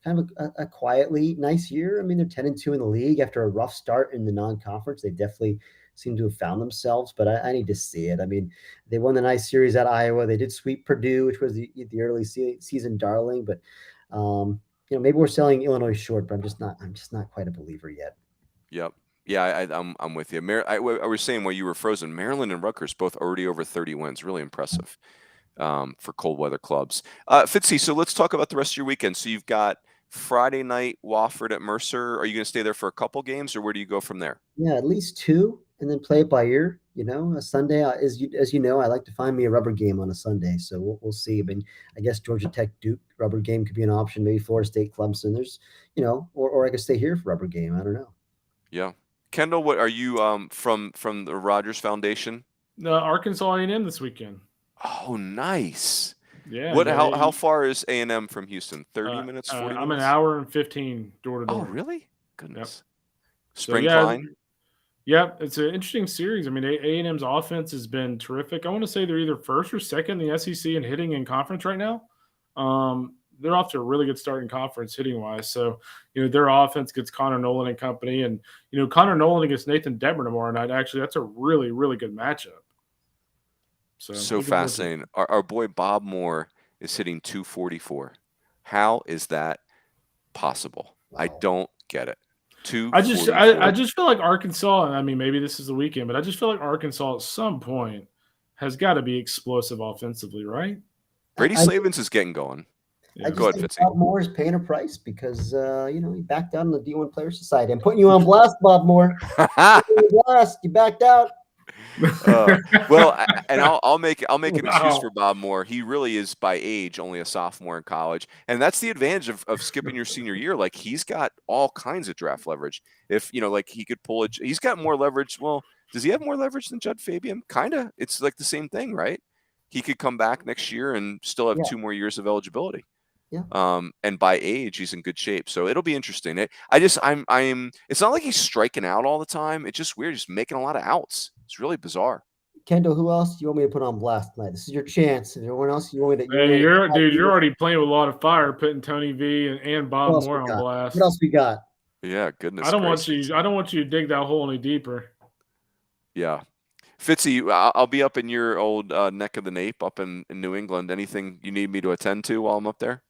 kind of a quietly nice year. I mean, they're 10-2 in the league after a rough start in the non-conference. They definitely seem to have found themselves, but I need to see it. I mean, they won the nice series at Iowa. They did sweep Purdue, which was the early season darling, but maybe we're selling Illinois short, but I'm just not quite a believer yet. Yep. Yeah, I'm with you. I was saying while you were frozen, Maryland and Rutgers both already over 30 wins. Really impressive for cold weather clubs. Fitzy, so let's talk about the rest of your weekend. So you've got Friday night Wofford at Mercer. Are you going to stay there for a couple games, or where do you go from there? Yeah, at least two, and then play it by ear. A Sunday, as you know, I like to find me a rubber game on a Sunday. So we'll see. I mean, I guess Georgia Tech Duke rubber game could be an option. Maybe Florida State Clemson. There's, or I could stay here for rubber game. I don't know. Yeah. Kendall, what are you from the Rogers Foundation? Arkansas A&M this weekend. Oh, nice. Yeah. How far is A&M from Houston? 30 minutes, 40 minutes? I'm an hour and 15 door to door. Oh, really? Goodness. Yep. Spring Klein? Yep, it's an interesting series. I mean, A&M's offense has been terrific. I want to say they're either first or second in the SEC in hitting in conference right now. They're off to a really good start in conference hitting wise. So, their offense gets Connor Nolan and company, and Connor Nolan against Nathan Detmer tomorrow night. Actually, that's a really, really good matchup. So fascinating. Our boy Bob Moore is hitting 244. How is that possible? Wow. I don't get it. I just feel like Arkansas. I mean, maybe this is the weekend, but I just feel like Arkansas at some point has got to be explosive offensively, right? Brady Slavens is getting going. Yeah. Go ahead, Fitzy. Bob Moore is paying a price because he backed out on the D1 Player Society. I'm putting you on blast, Bob Moore. You backed out. Well, and I'll make an excuse for Bob Moore. He really is by age only a sophomore in college, and that's the advantage of skipping your senior year. Like he's got all kinds of draft leverage. If like he could pull it, he's got more leverage. Well, does he have more leverage than Judd Fabian? Kinda. It's like the same thing, right? He could come back next year and still have 2 more years of eligibility. Yeah. And by age, he's in good shape. So it'll be interesting. It's not like he's striking out all the time. It's just weird, just making a lot of outs. It's really bizarre. Kendall, who else do you want me to put on blast tonight? This is your chance. If everyone else you want me to Hey, you're already playing with a lot of fire, putting Tony V and Bob Moore on blast. What else we got? Yeah, goodness. I don't want you to dig that hole any deeper. Yeah. Fitzy, I'll be up in your old neck of the nape up in New England. Anything you need me to attend to while I'm up there?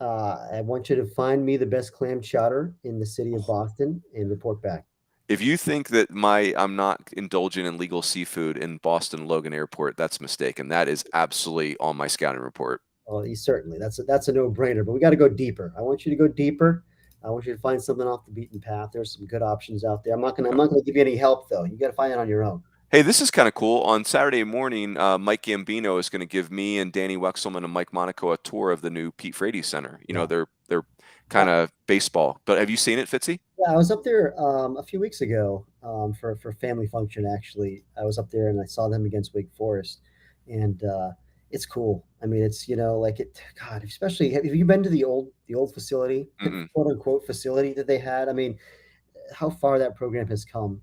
I want you to find me the best clam chowder in the city of Boston and report back. If you think that I'm not indulging in legal seafood in Boston Logan Airport, that's mistaken. That is absolutely on my scouting report. Oh, certainly. That's a no-brainer, but we got to go deeper. I want you to go deeper. I want you to find something off the beaten path. There's some good options out there. I'm not going to give you any help though. You got to find it on your own. Hey, this is kind of cool. On Saturday morning, Mike Gambino is going to give me and Danny Wexelman and Mike Monaco a tour of the new Pete Frady Center. They're kind of baseball. But have you seen it, Fitzy? Yeah, I was up there a few weeks ago for family function. Actually, I was up there and I saw them against Wake Forest, and it's cool. I mean, it's God, especially have you been to the old facility, quote unquote facility that they had? I mean, how far that program has come.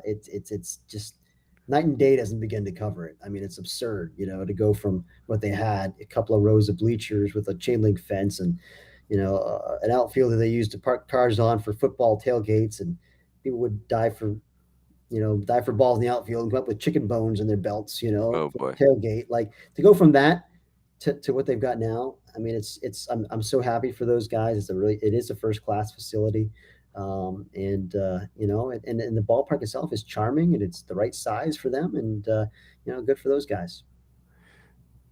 It's just night and day doesn't begin to cover it. I mean, it's absurd, to go from what they had, a couple of rows of bleachers with a chain link fence, and an outfield that they used to park cars on for football tailgates, and people would die for balls in the outfield and come up with chicken bones in their belts, Oh for boy. the tailgate. Like, to go from that to what they've got now. I mean, I'm so happy for those guys. It is a first class facility. And the ballpark itself is charming, and it's the right size for them, and good for those guys.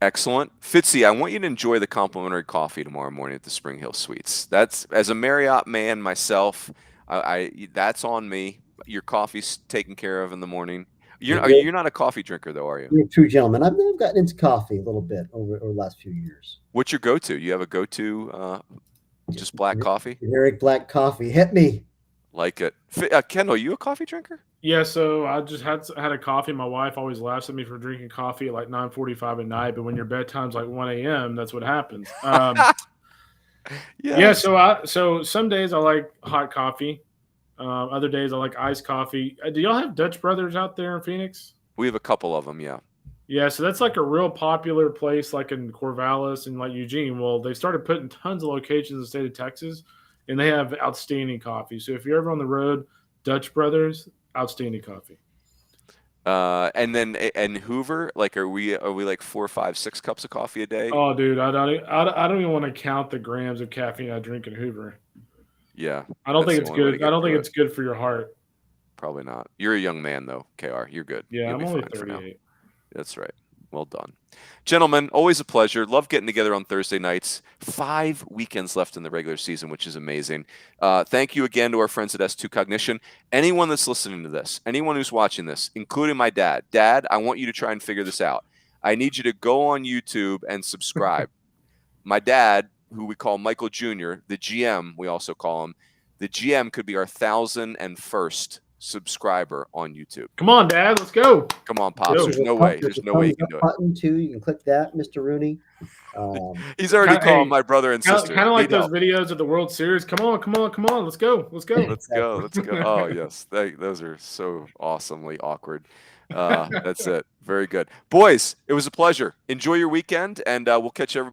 Excellent. Fitzy, I want you to enjoy the complimentary coffee tomorrow morning at the Spring Hill Suites. That's, as a Marriott man myself, that's on me. Your coffee's taken care of in the morning. You're not a coffee drinker though, are you? You're a true gentleman. I've gotten into coffee a little bit over the last few years. What's your go-to? You have a go-to just black coffee? Generic black coffee. Hit me. Like it. Kendall, you a coffee drinker? Yeah, so I just had a coffee. My wife always laughs at me for drinking coffee at like 9:45 at night, but when your bedtime's like 1 a.m., that's what happens. Yeah, so some days I like hot coffee. Other days I like iced coffee. Do y'all have Dutch Brothers out there in Phoenix? We have a couple of them, yeah. Yeah, so that's like a real popular place, like in Corvallis and like Eugene. Well, they started putting tons of locations in the state of Texas, and they have outstanding coffee. So if you're ever on the road, Dutch Brothers, outstanding coffee. And Hoover, like, are we like 4, 5, 6 cups of coffee a day? Oh, dude, I don't even want to count the grams of caffeine I drink in Hoover. Yeah, I don't think it's good. I don't think it's good for your heart. Probably not. You're a young man though, KR. You're good. Yeah, You'll I'm be only fine for now. 38. That's right. Well done. Gentlemen, always a pleasure. Love getting together on Thursday nights. 5 weekends left in the regular season, which is amazing. Thank you again to our friends at S2 Cognition. Anyone that's listening to this, anyone who's watching this, including my dad. Dad, I want you to try and figure this out. I need you to go on YouTube and subscribe. My dad, who we call Michael Jr., the GM, we also call him, the GM could be our 1,001st subscriber on YouTube. Come on, Dad, let's go. Come on, Pops. There's no way. There's no way you can do it. Button too. You can click that, Mr. Rooney. He's already calling my brother and sister. Kind of like those videos of the World Series. Come on. Let's go. Let's go. Oh, yes. Those are so awesomely awkward. That's it. Very good. Boys, it was a pleasure. Enjoy your weekend, and we'll catch everybody.